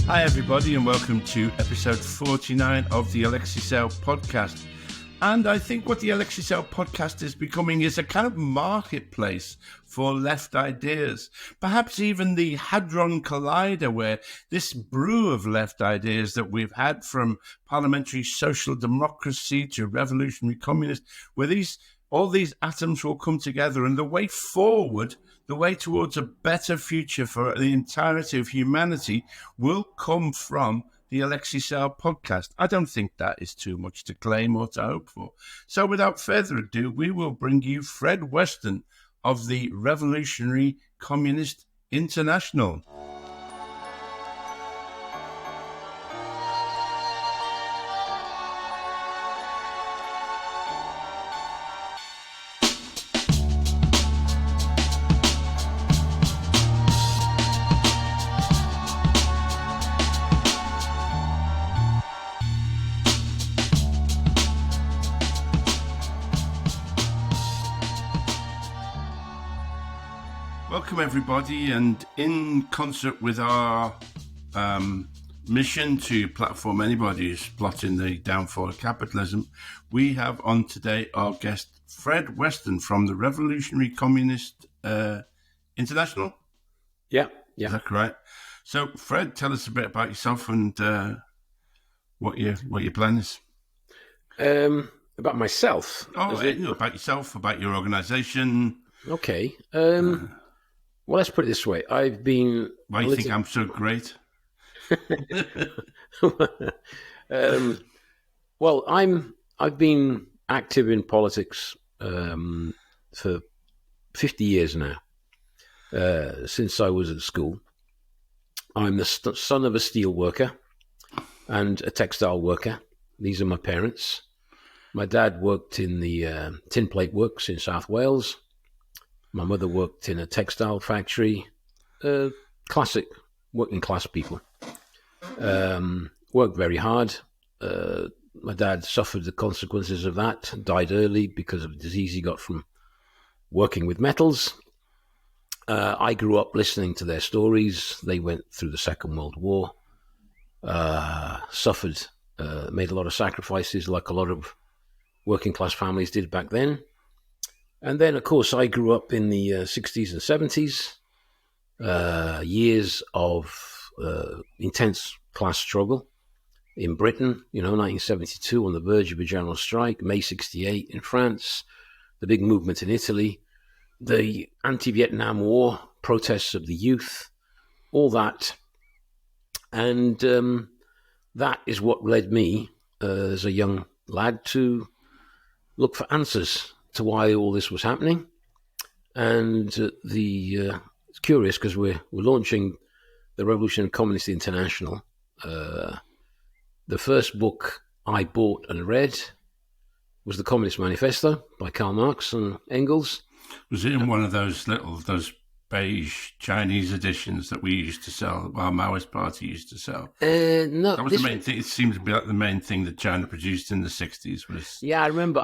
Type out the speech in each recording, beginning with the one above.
Hi everybody and welcome to episode 49 of the Alexei podcast. And I think what the Alexei podcast is becoming is a kind of marketplace for left ideas. Perhaps even the Hadron Collider, where this brew of left ideas that we've had from parliamentary social democracy to revolutionary communist, where all these atoms will come together, and the way forward, the way towards a better future for the entirety of humanity will come from the Alexei podcast. I don't think that is too much to claim or to hope for. So without further ado, we will bring you Fred Weston of the Revolutionary Communist International. Welcome everybody, and in concert with our mission to platform anybody who's plotting the downfall of capitalism, we have on today our guest Fred Weston from the Revolutionary Communist International. Yeah. Is that correct? So Fred, tell us a bit about yourself and what your plan is. About myself? About yourself, about your organisation. Okay. Well, let's put it this way. I've been... Why do you think I'm so great? Well, I've been active in politics for 50 years now, since I was at school. I'm the son of a steel worker and a textile worker. These are my parents. My dad worked in the tin plate works in South Wales. My mother worked in a textile factory. Classic working class people. Worked very hard. My dad suffered the consequences of that, died early because of a disease he got from working with metals. I grew up listening to their stories. They went through the Second World War, suffered, made a lot of sacrifices like a lot of working class families did back then. And then, of course, I grew up in the 60s and 70s, years of intense class struggle in Britain, 1972 on the verge of a general strike, May 68 in France, the big movement in Italy, the anti-Vietnam War, protests of the youth, all that. And that is what led me, as a young lad, to look for answers to why all this was happening. And it's curious because we're launching the Revolutionary Communist International. The first book I bought and read was the Communist Manifesto by Karl Marx and Engels. Was it in one of those beige Chinese editions that we used to sell, our Maoist party used to sell? No. That was the main thing. It seems to be like the main thing that China produced in the 60s was... Yeah, I remember.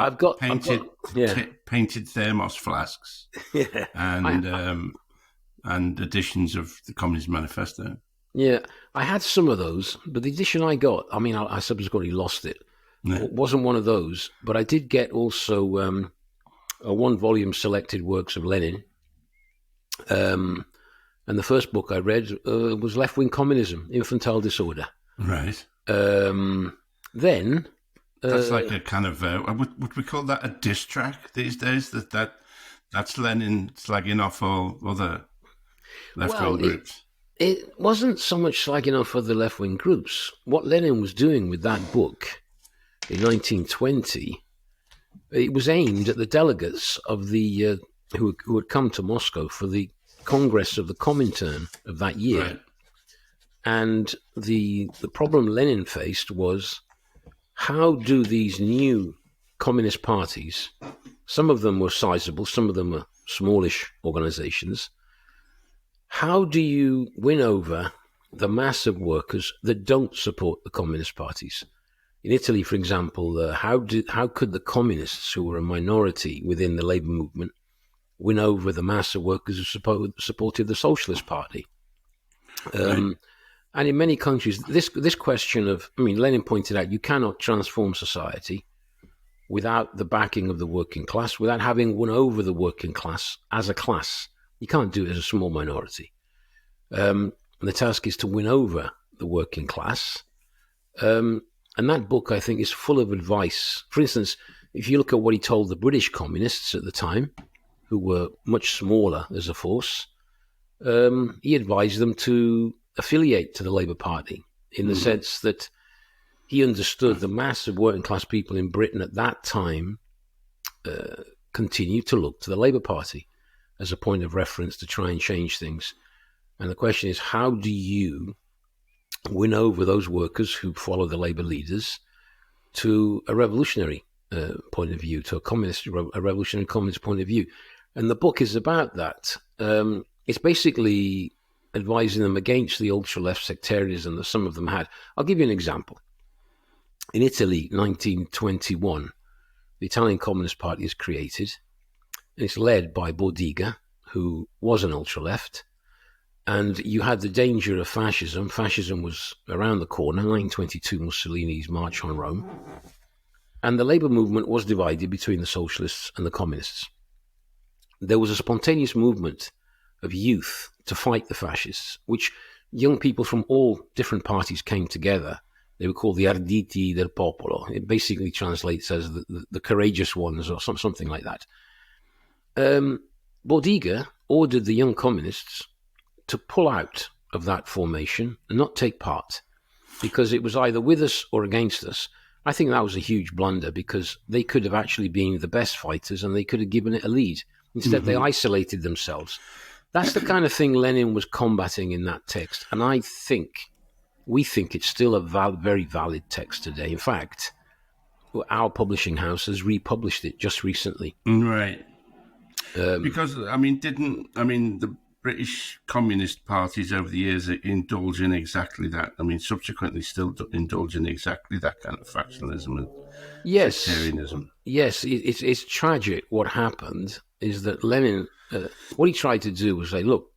Painted thermos flasks. Yeah. And editions of the Communist Manifesto. Yeah, I had some of those, but the edition I got, I subsequently lost it. Yeah. It wasn't one of those, but I did get also a one-volume selected works of Lenin. And the first book I read was Left-Wing Communism, Infantile Disorder. Right. Then... That's like a kind of... would we call that a diss track these days? That's Lenin slagging off all other left-wing groups? It wasn't so much slagging off other left-wing groups. What Lenin was doing with that book in 1920, it was aimed at the delegates of the... who had come to Moscow for the Congress of the Comintern of that year. Right. And the problem Lenin faced was, how do these new communist parties, some of them were sizable, some of them were smallish organizations, how do you win over the mass of workers that don't support the communist parties? In Italy, for example, how could the communists, who were a minority within the labor movement, win over the mass of workers who supported the Socialist Party? Right. And in many countries, this question of, Lenin pointed out, you cannot transform society without the backing of the working class, without having won over the working class as a class. You can't do it as a small minority. And the task is to win over the working class. And that book, I think, is full of advice. For instance, if you look at what he told the British communists at the time, who were much smaller as a force, he advised them to affiliate to the Labour Party in the sense that he understood the mass of working class people in Britain at that time continued to look to the Labour Party as a point of reference to try and change things. And the question is, how do you win over those workers who follow the Labour leaders to a revolutionary point of view, to a revolutionary communist point of view? And the book is about that. It's basically advising them against the ultra-left sectarianism that some of them had. I'll give you an example. In Italy, 1921, the Italian Communist Party is created. It's led by Bodiga, who was an ultra-left. And you had the danger of fascism. Fascism was around the corner, 1922, Mussolini's March on Rome. And the Labour movement was divided between the socialists and the communists. There was a spontaneous movement of youth to fight the fascists, which young people from all different parties came together. They were called the Arditi del Popolo. It basically translates as the courageous ones or something like that. Bodiga ordered the young communists to pull out of that formation and not take part, because it was either with us or against us. I think that was a huge blunder, because they could have actually been the best fighters and they could have given it a lead. Instead, they isolated themselves. That's the kind of thing Lenin was combating in that text. And we think it's still a very valid text today. In fact, our publishing house has republished it just recently. Right. Because, the British communist parties over the years indulge in exactly that. Subsequently still indulge in exactly that kind of factionalism and sectarianism. Yes, it's tragic. What happened is that Lenin, what he tried to do was say, look,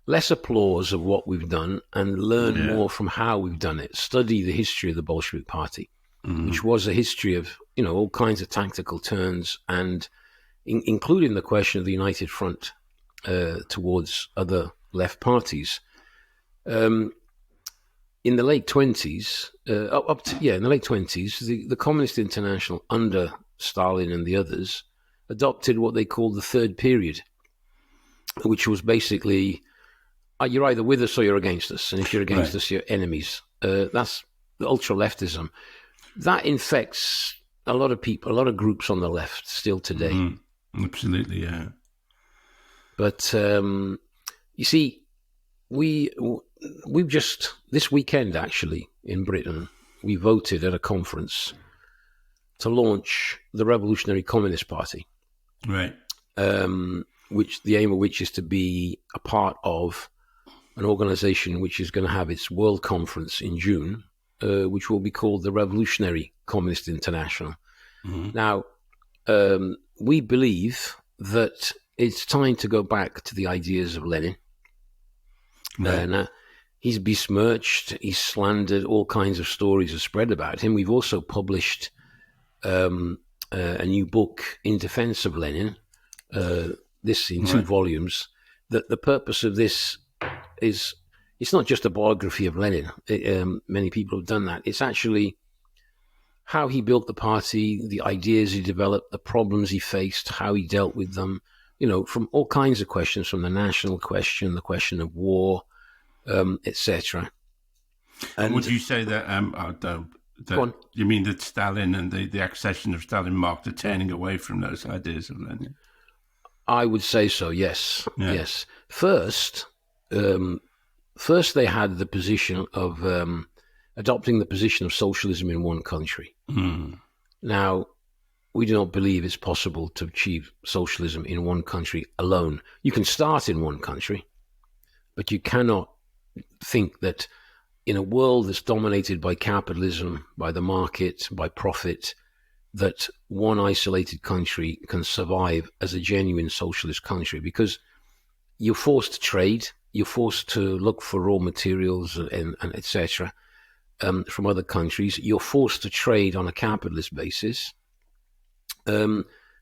less applause of what we've done and learn more from how we've done it. Study the history of the Bolshevik Party, which was a history of, all kinds of tactical turns, and including the question of the United Front towards other left parties. In the late 20s, in the late 20s, the Communist International under Stalin and the others adopted what they called the third period, which was basically, you're either with us or you're against us. And if you're against us, you're enemies. That's the ultra-leftism. That infects a lot of people, a lot of groups on the left still today. Mm-hmm. Absolutely, yeah. But, you see, we've just, this weekend actually, in Britain, we voted at a conference to launch the Revolutionary Communist Party. Right. Which the aim of which is to be a part of an organization which is going to have its world conference in June, which will be called the Revolutionary Communist International. Mm-hmm. Now, we believe that it's time to go back to the ideas of Lenin. Right. He's besmirched, he's slandered, all kinds of stories are spread about him. We've also published a new book in defense of Lenin, this in two volumes. The purpose of this is, it's not just a biography of Lenin. Many people have done that. It's actually how he built the party, the ideas he developed, the problems he faced, how he dealt with them, from all kinds of questions, from the national question, the question of war, etc. And would you say that you mean that Stalin and the accession of Stalin marked a turning away from those ideas of Lenin? I would say so, yes. Yeah. Yes. First they had the position of adopting the position of socialism in one country. Mm. Now, we do not believe it's possible to achieve socialism in one country alone. You can start in one country, but you cannot think that in a world that's dominated by capitalism, by the market, by profit, that one isolated country can survive as a genuine socialist country, because you're forced to trade, you're forced to look for raw materials and etc. From other countries. You're forced to trade on a capitalist basis,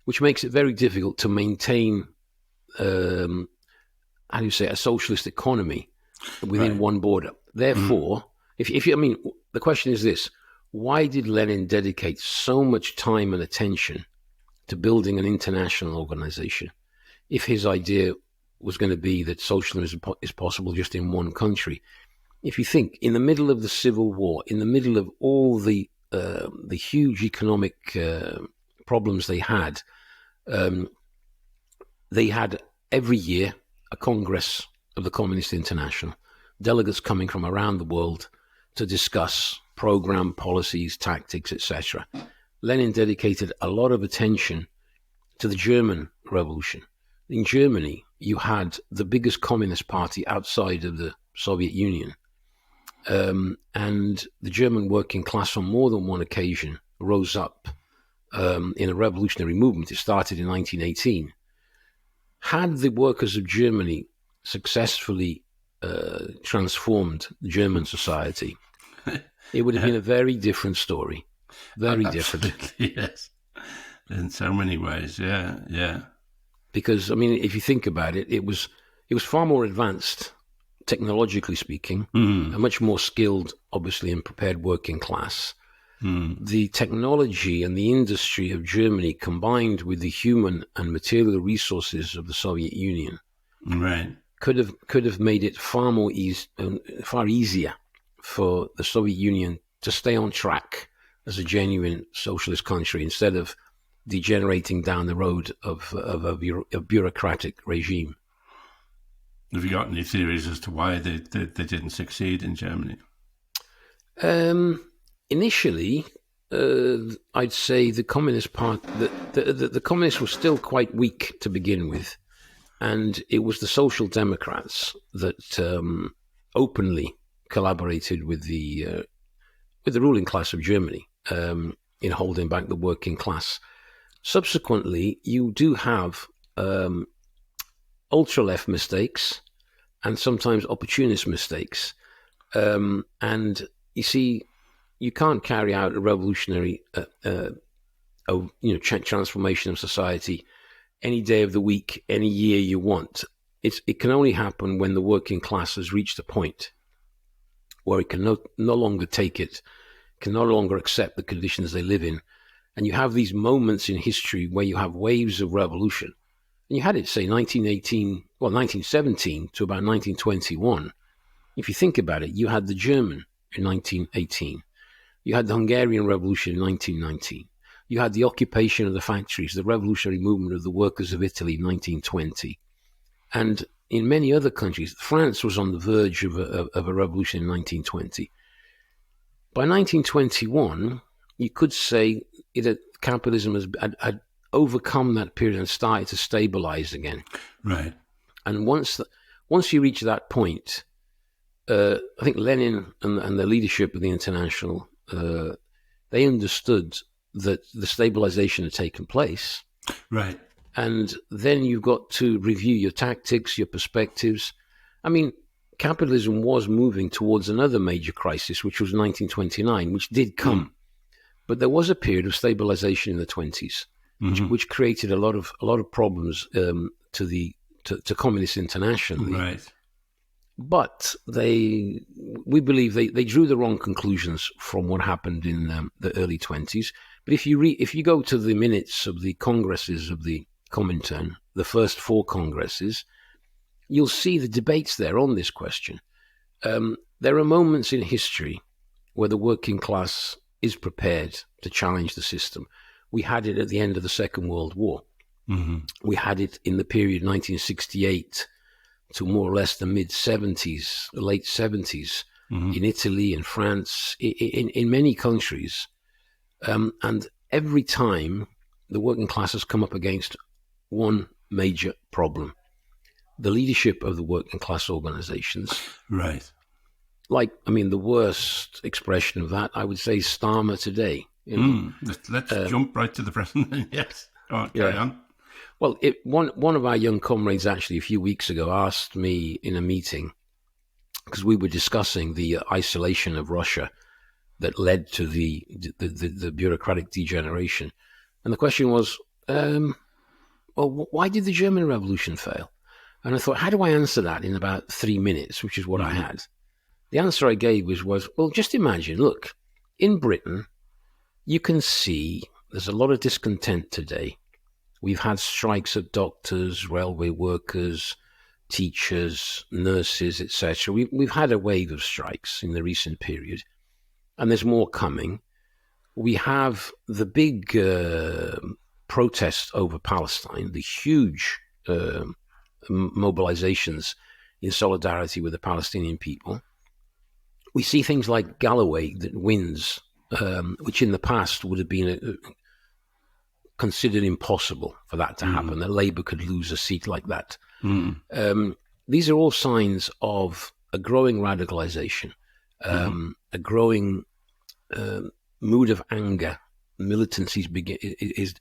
which makes it very difficult to maintain, a socialist economy within one border. Therefore, the question is this: why did Lenin dedicate so much time and attention to building an international organization if his idea was going to be that socialism is possible just in one country? If you think, in the middle of the Civil War, in the middle of all the huge economic problems they had every year a Congress of the Communist International, delegates coming from around the world to discuss program, policies, tactics, etc. Lenin dedicated a lot of attention to the German Revolution. In Germany, you had the biggest communist party outside of the Soviet Union. And the German working class on more than one occasion rose up in a revolutionary movement. It started in 1918. Had the workers of Germany successfully transformed German society, it would have been a very different story. Very different. Yes. In so many ways, yeah. Because, if you think about it, it was far more advanced, technologically speaking, a much more skilled, obviously, and prepared working class. The technology and the industry of Germany combined with the human and material resources of the Soviet Union could have made it far easier for the Soviet Union to stay on track as a genuine socialist country instead of degenerating down the road of a bureaucratic regime. Have you got any theories as to why they didn't succeed in Germany? Initially, I'd say the Communist Party, the Communists were still quite weak to begin with, and it was the Social Democrats that openly collaborated with the ruling class of Germany in holding back the working class. Subsequently, you do have ultra-left mistakes and sometimes opportunist mistakes, and you see, you can't carry out a revolutionary transformation of society any day of the week, any year you want. It can only happen when the working class has reached a point where it can no longer take it, can no longer accept the conditions they live in. And you have these moments in history where you have waves of revolution. And you had it, say, 1917 to about 1921. If you think about it, you had the German in 1918. You had the Hungarian Revolution in 1919. You had the occupation of the factories, the revolutionary movement of the workers of Italy in 1920. And in many other countries, France was on the verge of a revolution in 1920. By 1921, you could say that capitalism had overcome that period and started to stabilize again. Right. And once you reach that point, I think Lenin and the leadership of the International, they understood that the stabilization had taken place. Right. And then you've got to review your tactics, your perspectives. Capitalism was moving towards another major crisis, which was 1929, which did come. But there was a period of stabilization in the 20s, which created a lot of problems to Communist International. Right. But we believe they drew the wrong conclusions from what happened in the early 20s. But if you go to the minutes of the congresses of the Comintern, the first 4 congresses, you'll see the debates there on this question. There are moments in history where the working class is prepared to challenge the system. We had it at the end of the Second World War. We had it in the period 1968 to more or less the mid-70s, late 70s, in Italy and France, in many countries. And every time the working class has come up against one major problem: the leadership of the working class organizations. Right. The worst expression of that, I would say, is Starmer today. Let's jump right to the present. Yes. Carry on. Well, one of our young comrades actually a few weeks ago asked me in a meeting, because we were discussing the isolation of Russia that led to the bureaucratic degeneration. And the question was, well, why did the German Revolution fail? And I thought, how do I answer that in about 3 minutes, which is what I had? The answer I gave was, well, just imagine, look, in Britain, you can see there's a lot of discontent today. We've had strikes of doctors, railway workers, teachers, nurses, etc. We've had a wave of strikes in the recent period, and there's more coming. We have the big protest over Palestine, the huge mobilizations in solidarity with the Palestinian people. We see things like Galloway that wins, which in the past would have been considered impossible for that to happen, that Labour could lose a seat like that. These are all signs of a growing radicalization, a growing mood of anger. Militancy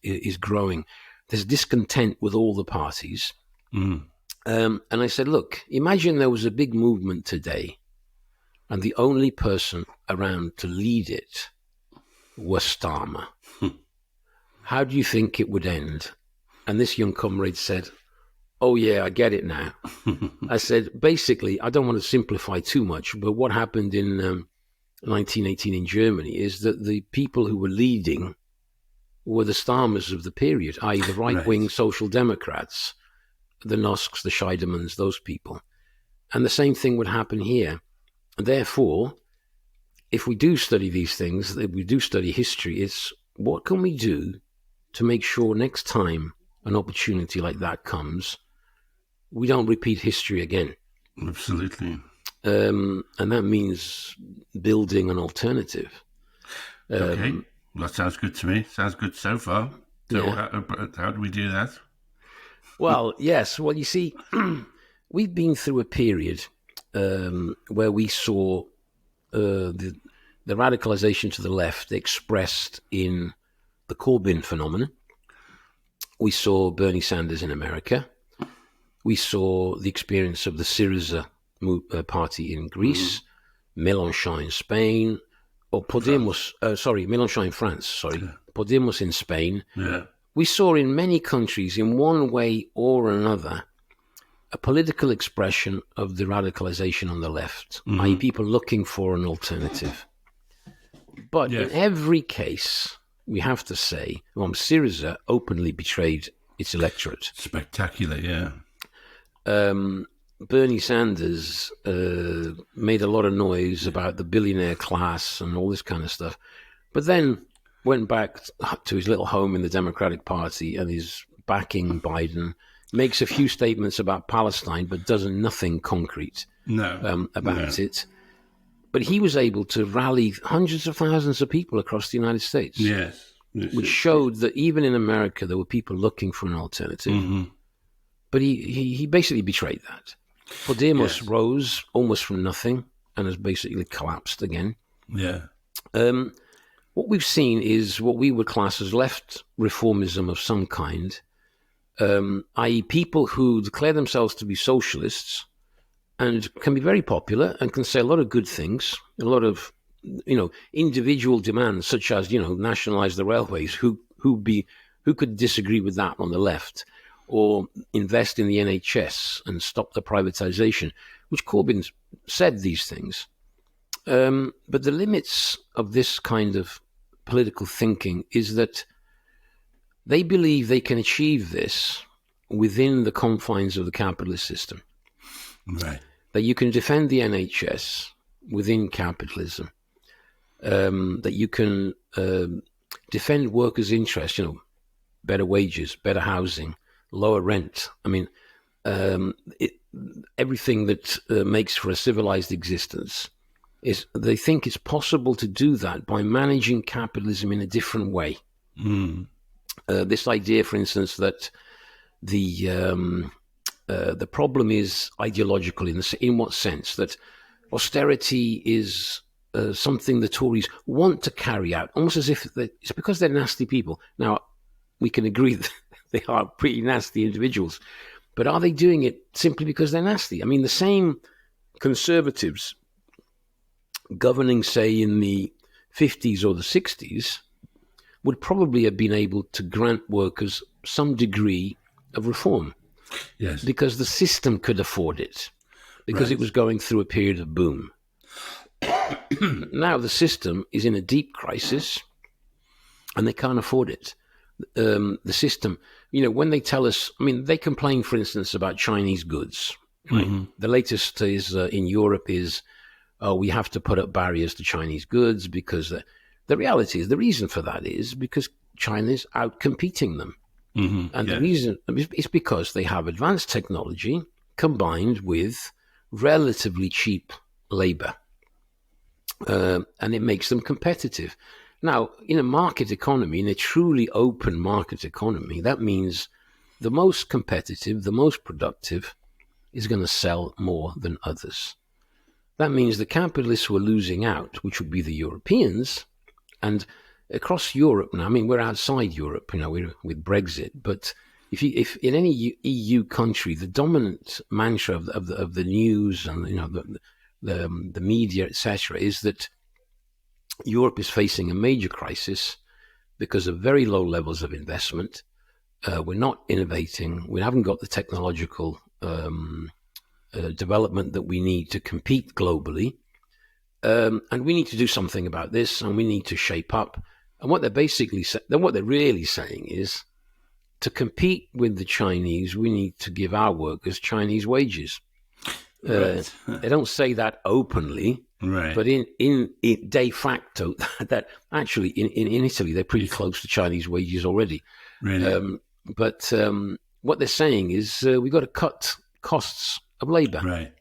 is growing. There's discontent with all the parties. And I said, look, imagine there was a big movement today and the only person around to lead it was Starmer. How do you think it would end? And this young comrade said, oh, yeah, I get it now. I said, basically, I don't want to simplify too much, but what happened in 1918 in Germany is that the people who were leading were the Starmers of the period, i.e. the right-wing Social Democrats, the Nosks, the Scheidemans, those people. And the same thing would happen here. Therefore, if we do study these things, if we do study history, it's what can we do to make sure next time an opportunity like that comes, we don't repeat history again. Absolutely. And that means building an alternative. Okay, well, that sounds good to me. Sounds good so far. So how do we do that? Well, yes. Well, you see, we've been through a period where we saw the radicalization to the left expressed in the Corbyn phenomenon. We saw Bernie Sanders in America. We saw the experience of the Syriza party in Greece, Mélenchon in Spain, or Podemos, Mélenchon in France, Podemos in Spain. Yeah. We saw in many countries, in one way or another, a political expression of the radicalization on the left, i.e. people looking for an alternative. But in every case, we have to say, Syriza openly betrayed its electorate. Spectacular, yeah. Bernie Sanders made a lot of noise about the billionaire class and all this kind of stuff, but then went back to his little home in the Democratic Party and is backing Biden, makes a few statements about Palestine, but does nothing concrete about it. But he was able to rally hundreds of thousands of people across the United States, which showed that even in America, there were people looking for an alternative. But he basically betrayed that. Podemos rose almost from nothing and has basically collapsed again. Yeah. What we've seen is what we would class as left reformism of some kind, i.e. people who declare themselves to be socialists and can be very popular and can say a lot of good things, a lot of, individual demands such as, nationalize the railways. Who could disagree with that on the left? Or invest in the NHS and stop the privatization, which Corbyn said these things. But the limits of this kind of political thinking is that they believe they can achieve this within the confines of the capitalist system. Right. That you can defend the NHS within capitalism. That you can defend workers' interests, better wages, better housing, lower rent. I mean, everything that makes for a civilized existence is they think it's possible to do that by managing capitalism in a different way. This idea, for instance, that the problem is ideological in what sense? That austerity is something the Tories want to carry out, almost as if it's because they're nasty people. Now, we can agree that They are pretty nasty individuals. But are they doing it simply because they're nasty? I mean, the same conservatives governing, say, in the 50s or the 60s would probably have been able to grant workers some degree of reform. Yes. Because the system could afford it. Because it was going through a period of boom. Now the system is in a deep crisis and they can't afford it. The system, when they tell us, they complain, for instance, about Chinese goods. Right? Mm-hmm. The latest is in Europe is, we have to put up barriers to Chinese goods because the reality is, the reason for that is because China's out-competing them. Mm-hmm. And the reason is because they have advanced technology combined with relatively cheap labor. And it makes them competitive. Now, in a market economy, in a truly open market economy, that means the most competitive, the most productive is going to sell more than others. That means the capitalists who are losing out, which would be the Europeans, and across Europe now, we're outside Europe, we're with Brexit, but if in any EU country, the dominant mantra of the news and the media, etc., is that Europe is facing a major crisis because of very low levels of investment. We're not innovating. We haven't got the technological development that we need to compete globally. And we need to do something about this, and we need to shape up. And what they're really saying is, to compete with the Chinese, we need to give our workers Chinese wages. Right. They don't say that openly, right? But in de facto, that actually in Italy they're pretty close to Chinese wages already. Really? But what they're saying is we've got to cut costs of labour, right?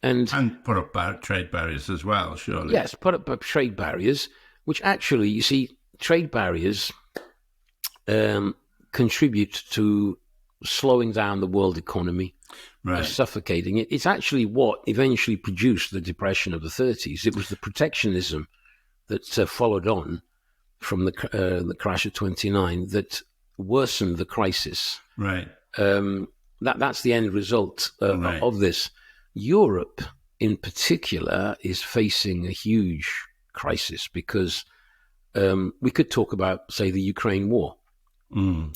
And put up trade barriers as well, surely. Yes, put up trade barriers, which actually, you see, trade barriers contribute to slowing down the world economy. Right. Suffocating it. It's actually what eventually produced the Depression of the 30s. It was the protectionism that followed on from the crash of 29 that worsened the crisis. Right. That's the end result of this. Europe, in particular, is facing a huge crisis because we could talk about, say, the Ukraine war. Mm.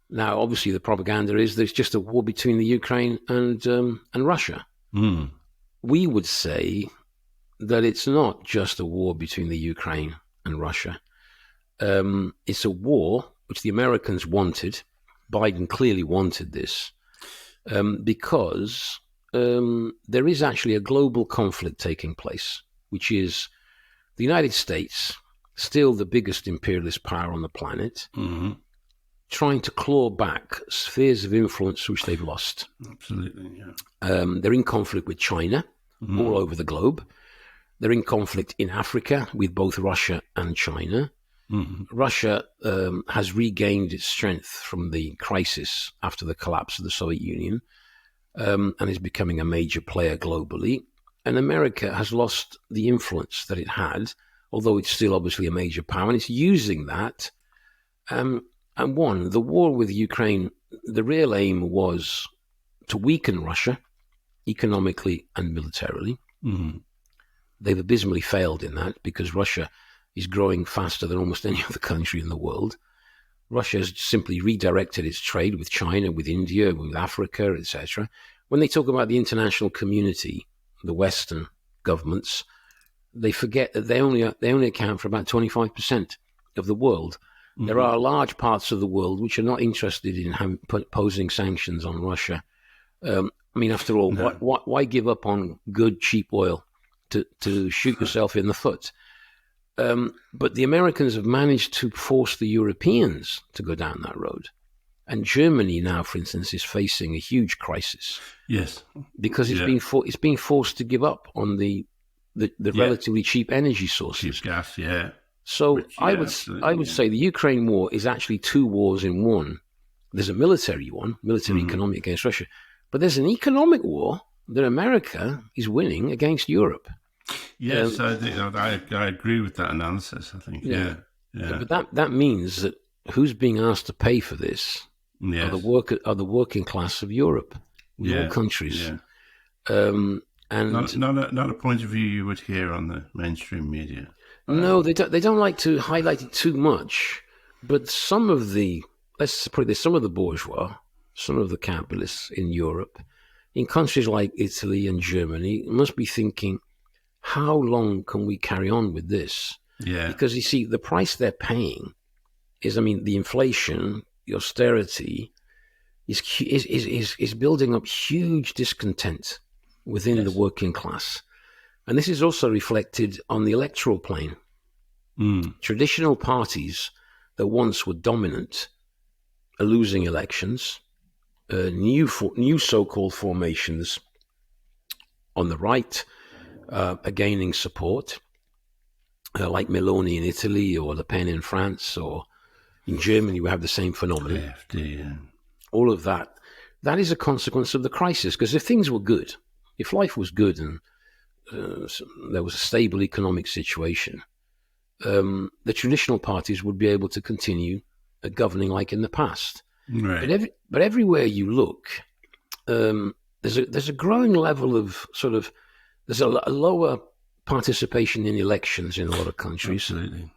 Now, obviously, the propaganda is there's just a war between the Ukraine and Russia. Mm. We would say that it's not just a war between the Ukraine and Russia. It's a war which the Americans wanted. Biden clearly wanted this because there is actually a global conflict taking place, which is the United States, still the biggest imperialist power on the planet, trying to claw back spheres of influence which they've lost. Absolutely, yeah. They're in conflict with China all over the globe. They're in conflict in Africa with both Russia and China. Mm-hmm. Russia has regained its strength from the crisis after the collapse of the Soviet Union and is becoming a major player globally. And America has lost the influence that it had, although it's still obviously a major power, and it's using that. And the war with Ukraine, the real aim was to weaken Russia economically and militarily. Mm-hmm. They've abysmally failed in that because Russia is growing faster than almost any other country in the world. Russia has simply redirected its trade with China, with India, with Africa, etc. When they talk about the international community, the Western governments, they forget that they only account for about 25% of the world. Mm-hmm. There are large parts of the world which are not interested in posing sanctions on Russia. After all, why give up on good, cheap oil to shoot yourself in the foot? But the Americans have managed to force the Europeans to go down that road. And Germany now, for instance, is facing a huge crisis. Yes. Because it's being forced to give up on the relatively cheap energy sources. Cheap gas, yeah. So I would say the Ukraine war is actually two wars in one. There's a military one, economic against Russia, but there's an economic war that America is winning against Europe. Yes, I agree with that analysis. I think, yeah. But that means that who's being asked to pay for this Yes. are the working class of Europe, in all countries. Yeah. And not a point of view you would hear on the mainstream media. No, they don't like to highlight it too much. But some of the, let's put it this, some of the bourgeois, some of the capitalists in Europe, in countries like Italy and Germany, must be thinking, how long can we carry on with this? Yeah. Because you see, the price they're paying is, the inflation, the austerity, is building up huge discontent within the working class. And this is also reflected on the electoral plane. Traditional parties that once were dominant are losing elections. New so-called formations on the right are gaining support, like Meloni in Italy or Le Pen in France, or in Germany we have the same phenomenon. AfD, yeah. All of that is a consequence of the crisis, because if things were good, if life was good and there was a stable economic situation, the traditional parties would be able to continue governing like in the past. Right. But everywhere you look, there's a growing level of there's a lower participation in elections in a lot of countries. Absolutely.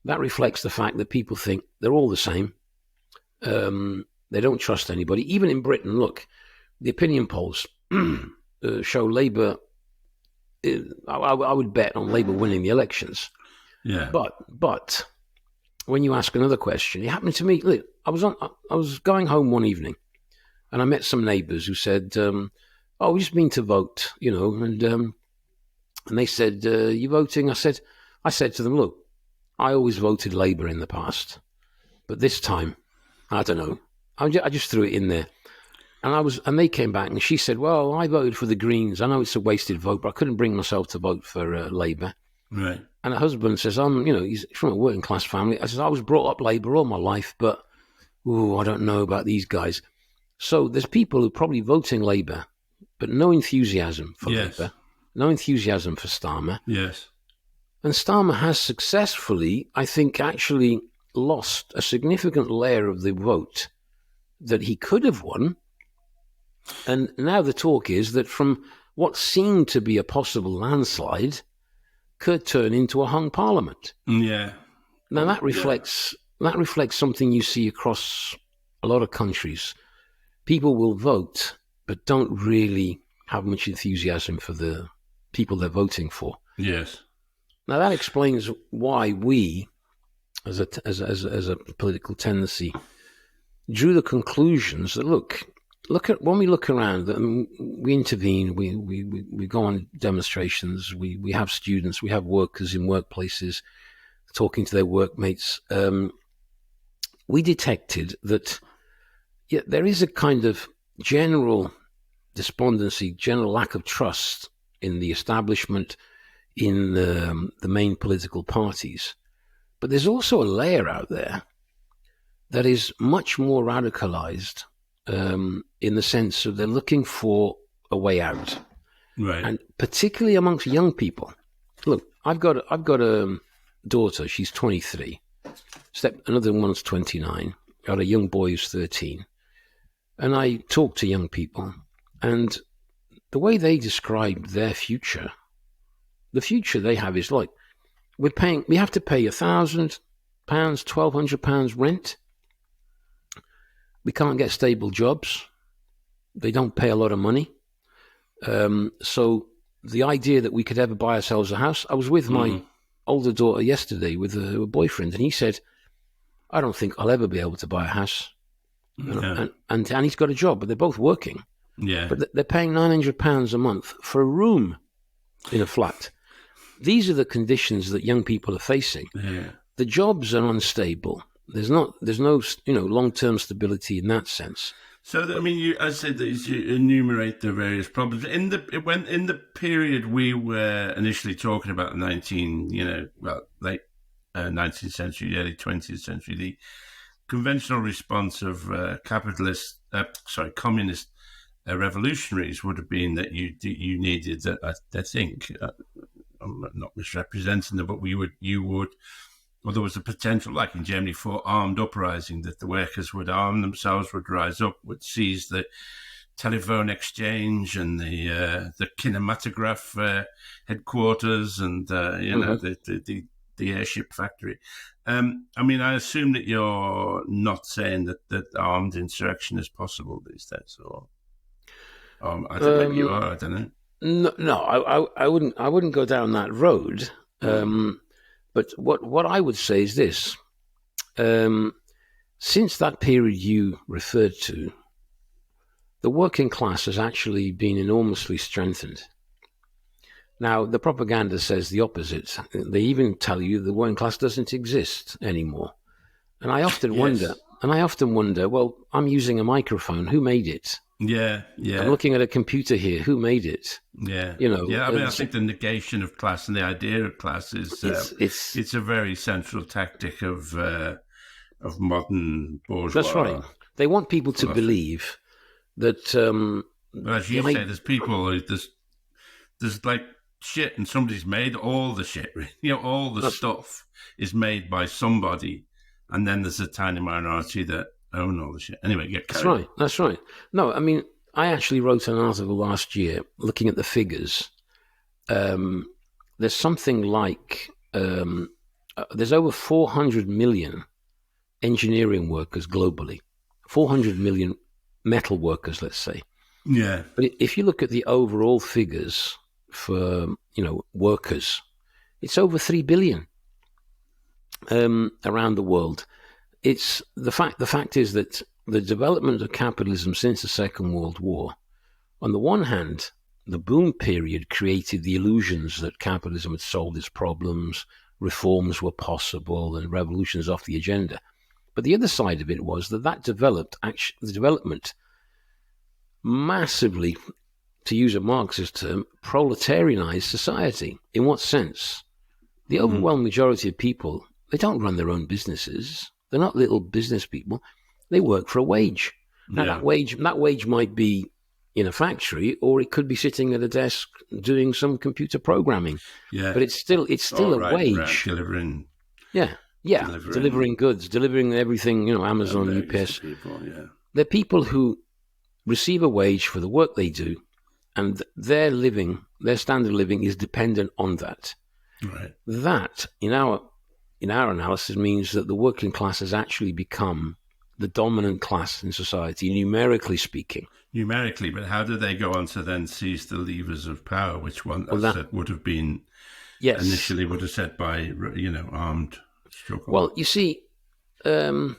That reflects the fact that people think they're all the same. They don't trust anybody. Even in Britain, look, the opinion polls show Labour. I would bet on Labour winning the elections. Yeah. But when you ask another question, it happened to me. Look, I was going home one evening, and I met some neighbours who said, "Oh, we just been to vote, and they said, "You voting?" I said to them, "Look, I always voted Labour in the past, but this time, I don't know. I just threw it in there." And they came back, and she said, "Well, I voted for the Greens. I know it's a wasted vote, but I couldn't bring myself to vote for Labour." Right. And her husband says, he's from a working class family. I says, "I was brought up Labour all my life, but I don't know about these guys." So there's people who are probably voting Labour, but no enthusiasm for Labour, no enthusiasm for Starmer. Yes. And Starmer has successfully, I think, actually lost a significant layer of the vote that he could have won. And now the talk is that from what seemed to be a possible landslide could turn into a hung parliament. Yeah. Now that reflects something you see across a lot of countries. People will vote, but don't really have much enthusiasm for the people they're voting for. Yes. Now that explains why we, as a political tendency, drew the conclusions that look at when we look around, we intervene, we go on demonstrations, we have students, we have workers in workplaces talking to their workmates. We detected that there is a kind of general despondency, general lack of trust in the establishment, in the main political parties. But there's also a layer out there that is much more radicalized, in the sense of they're looking for a way out, right? And particularly amongst young people. Look, I've got a daughter. She's 23. Another one's 29. I got a young boy who's 13, and I talk to young people, and the way they describe their future, the future they have is like we have to pay £1,000, £1,200 rent. We can't get stable jobs. They don't pay a lot of money. So the idea that we could ever buy ourselves a house, I was with my older daughter yesterday with her boyfriend, and he said, "I don't think I'll ever be able to buy a house." Yeah. And he's got a job, but they're both working. Yeah. But they're paying £900 a month for a room in a flat. These are the conditions that young people are facing. Yeah. The jobs are unstable. There's no long-term stability in that sense. So, you enumerate the various problems in the period we were initially talking about the late 19th century, early 20th century. The conventional response of communist revolutionaries would have been that you needed that. I think I'm not misrepresenting them, but you would or there was a potential, like in Germany, for armed uprising, that the workers would arm themselves, would rise up, would seize the telephone exchange and the kinematograph headquarters and the airship factory. I mean, I assume that you're not saying that armed insurrection is possible these days, or I think maybe you are. I don't know. No, I wouldn't go down that road. But what I would say is this: since that period you referred to, the working class has actually been enormously strengthened. Now, the propaganda says the opposite. They even tell you the working class doesn't exist anymore. And I often wonder, well, I'm using a microphone. Who made it? Yeah. I'm looking at a computer here. Who made it? Yeah. I mean, I think the negation of class and the idea of class is it's a very central tactic of modern bourgeois. That's right. They want people to believe that. As you say, there's people. There's like shit, and somebody's made all the shit. All the stuff is made by somebody, and then there's a tiny minority that own all the shit. Anyway, That's right. No, I mean, I actually wrote an article last year looking at the figures. There's something like there's over 400 million engineering workers globally, 400 million metal workers, let's say. Yeah. But if you look at the overall figures for, workers, it's over 3 billion around the world. It's the fact is that the development of capitalism since the Second World War, on the one hand, the boom period created the illusions that capitalism had solved its problems, reforms were possible, and revolutions off the agenda. But the other side of it was that the development massively, to use a Marxist term, proletarianized society. In what sense? The overwhelming majority of people, they don't run their own businesses. They're not little business people. They work for a wage. Now, that wage might be in a factory, or it could be sitting at a desk doing some computer programming. Yeah. But it's still a wage. Delivering. Yeah. Delivering goods, delivering everything, Amazon, UPS. People, They're people who receive a wage for the work they do, and their standard of living is dependent on that. Right. That, in our analysis, means that the working class has actually become the dominant class in society, numerically speaking. Numerically, but how do they go on to then seize the levers of power, which would have been initially would have said by armed struggle? Well, you see, there's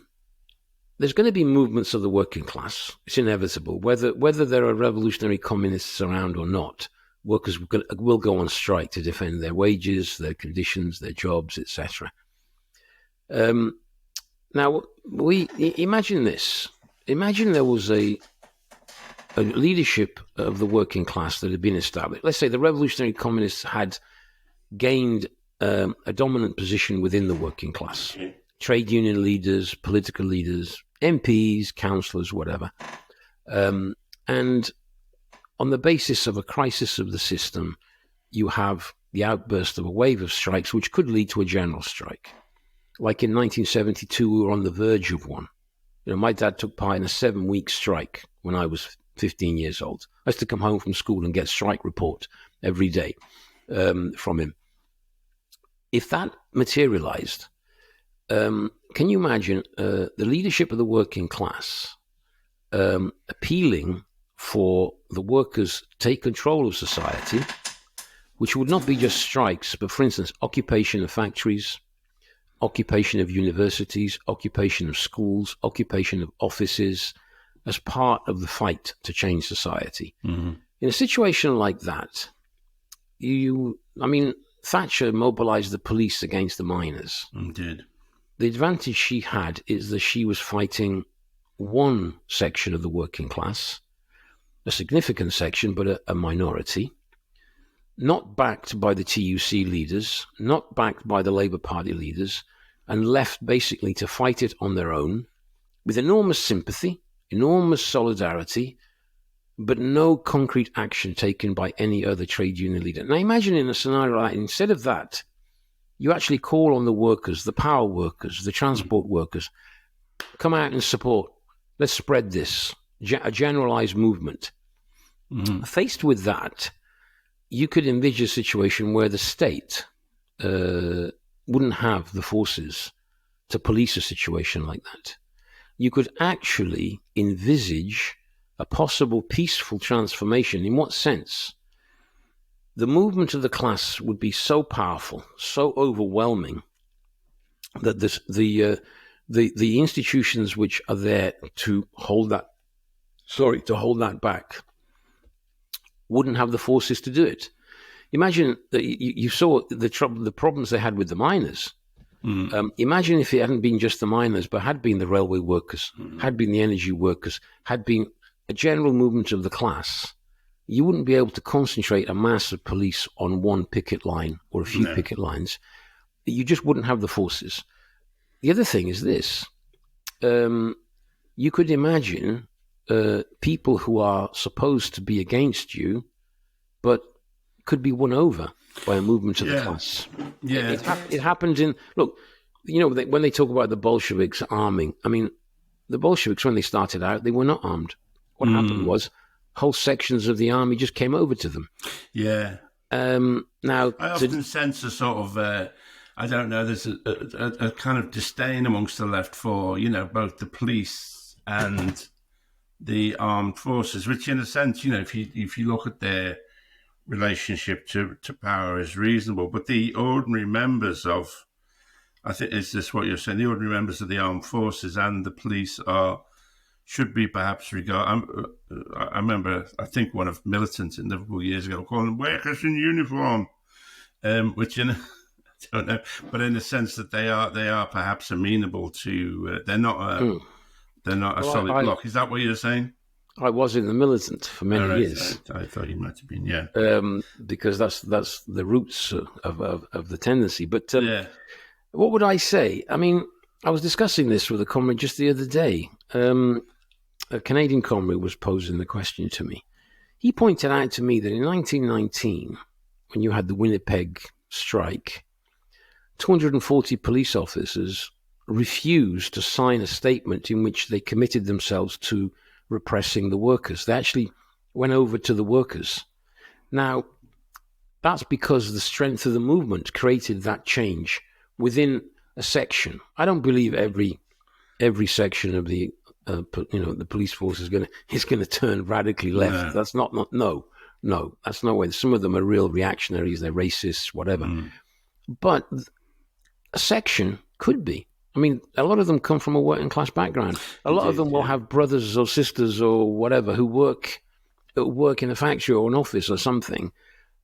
going to be movements of the working class. It's inevitable. Whether there are revolutionary communists around or not, workers will go on strike to defend their wages, their conditions, their jobs, etc. Now, we imagine this. Imagine there was a leadership of the working class that had been established. Let's say the revolutionary communists had gained a dominant position within the working class. Trade union leaders, political leaders, MPs, councillors, whatever. And on the basis of a crisis of the system, you have the outburst of a wave of strikes, which could lead to a general strike. Like in 1972, we were on the verge of one. My dad took part in a 7-week strike when I was 15 years old. I used to come home from school and get strike report every day from him. If that materialized, can you imagine the leadership of the working class appealing for the workers to take control of society, which would not be just strikes, but, for instance, occupation of factories, occupation of universities, occupation of schools, occupation of offices, as part of the fight to change society. Mm-hmm. In a situation like that, Thatcher mobilized the police against the miners. Indeed. The advantage she had is that she was fighting one section of the working class, a significant section, but a minority, not backed by the TUC leaders, not backed by the Labour Party leaders, and left basically to fight it on their own, with enormous sympathy, enormous solidarity, but no concrete action taken by any other trade union leader. Now imagine in a scenario like that, instead of that, you actually call on the workers, the power workers, the transport workers, come out and support. Let's spread this, a generalized movement. Faced with that, you could envisage a situation where the state wouldn't have the forces to police a situation like that. You could actually envisage a possible peaceful transformation. In what sense? The movement of the class would be so powerful, so overwhelming, that the institutions which are there to hold that back wouldn't have the forces to do it. Imagine that you saw the problems they had with the miners. Imagine if it hadn't been just the miners, but had been the railway workers, had been the energy workers, had been a general movement of the class. You wouldn't be able to concentrate a mass of police on one picket line or a few picket lines. You just wouldn't have the forces. The other thing is this. You could imagine people who are supposed to be against you, but could be won over by a movement of the class. Yeah, it happened in... Look, when they talk about the Bolsheviks arming, I mean, the Bolsheviks, when they started out, they were not armed. What happened was whole sections of the army just came over to them. Yeah. Now, I often sense a sort of, I don't know, there's a kind of disdain amongst the left for, both the police and the armed forces, which in a sense, if you look at their relationship to power is reasonable. But the ordinary members of, I think, is this what you're saying? The ordinary members of the armed forces and the police should be perhaps regarded. I remember, I think one of militants in Liverpool years ago calling them workers in uniform, which I don't know, but in the sense that they are perhaps amenable to. They're not a solid block. Is that what you're saying? I was in the militant for many years. I thought you might have been, yeah. Because that's the roots of the tendency. But what would I say? I mean, I was discussing this with a comrade just the other day. A Canadian comrade was posing the question to me. He pointed out to me that in 1919, when you had the Winnipeg strike, 240 police officers refused to sign a statement in which they committed themselves to repressing the workers. They actually went over to the workers. Now, that's because the strength of the movement created that change within a section. I don't believe every section of the the police force is going to turn radically left. No. That's no. That's no way. Some of them are real reactionaries. They're racists, whatever. But a section could be. I mean, a lot of them come from a working class background. A lot of them will have brothers or sisters or whatever who work in a factory or an office or something.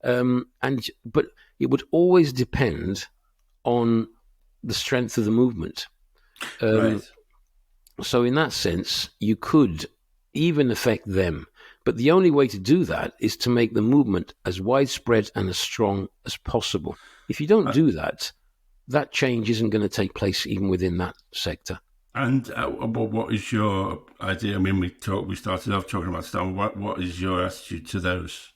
But it would always depend on the strength of the movement. Right. So in that sense, you could even affect them. But the only way to do that is to make the movement as widespread and as strong as possible. If you don't do that, that change isn't going to take place even within that sector. And what is your idea? I mean, we started off talking about Stalin. What is your attitude to those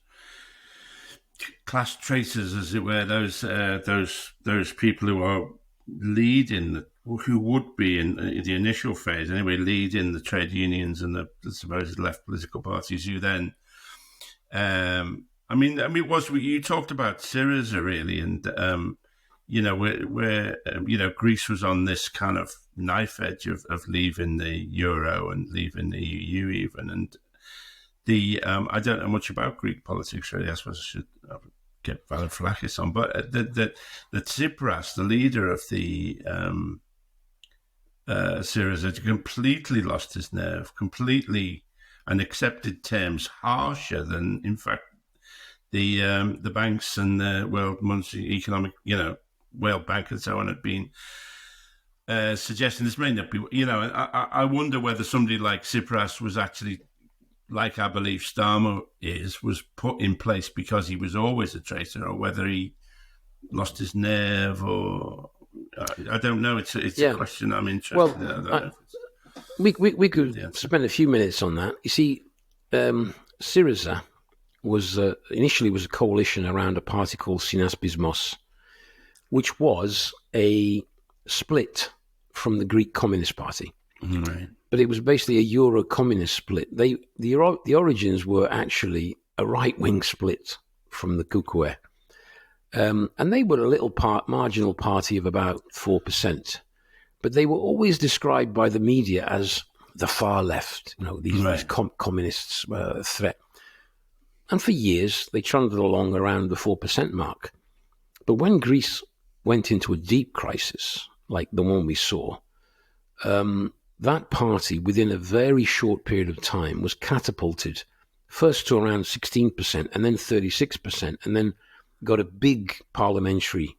class traitors, as it were? Those people who are leading, who would be in the initial phase anyway, leading the trade unions and the supposed left political parties. Who then, you talked about Syriza really, and where Greece was on this kind of knife edge of leaving the euro and leaving the EU even, and I don't know much about Greek politics really. I suppose I should get Varoufakis on, but that Tsipras, the leader of the Syriza, completely lost his nerve, completely, and accepted terms harsher than, in fact, the banks and the World Monetary Economic, World Bank and so on had been suggesting. This may not be, I wonder whether somebody like Tsipras was actually, like I believe Starmer was put in place because he was always a traitor, or whether he lost his nerve, or I don't know. It's a question I'm interested in. We could spend a few minutes on that. You see, Syriza was initially a coalition around a party called Synaspismos, which was a split from the Greek Communist Party. Right. But it was basically a Euro-communist split. The origins were actually a right-wing split from the Kukue. And they were a little marginal party of about 4%. But they were always described by the media as the far left, these communists threat. And for years, they trundled along around the 4% mark. But when Greece went into a deep crisis, like the one we saw, that party, within a very short period of time, was catapulted first to around 16% and then 36%, and then got a big parliamentary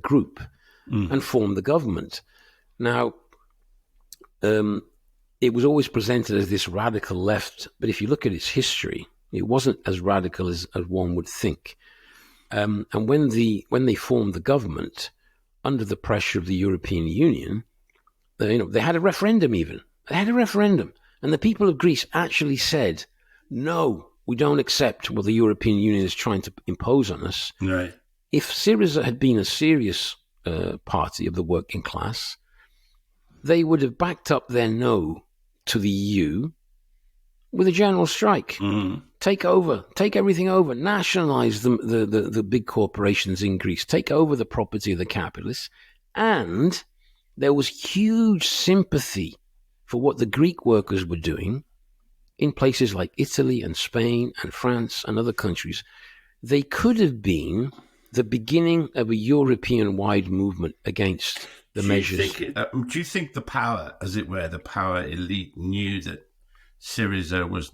group and formed the government. Now, it was always presented as this radical left, but if you look at its history, it wasn't as radical as one would think. And when they formed the government, under the pressure of the European Union, they had a referendum even. They had a referendum. And the people of Greece actually said, no, we don't accept what the European Union is trying to impose on us. Right. If Syriza had been a serious party of the working class, they would have backed up their no to the EU with a general strike. Mm-hmm. Take everything over, nationalize the big corporations in Greece, take over the property of the capitalists. And there was huge sympathy for what the Greek workers were doing in places like Italy and Spain and France and other countries. They could have been the beginning of a European-wide movement against the measures. Do you think the power, as it were, the power elite knew that Syriza was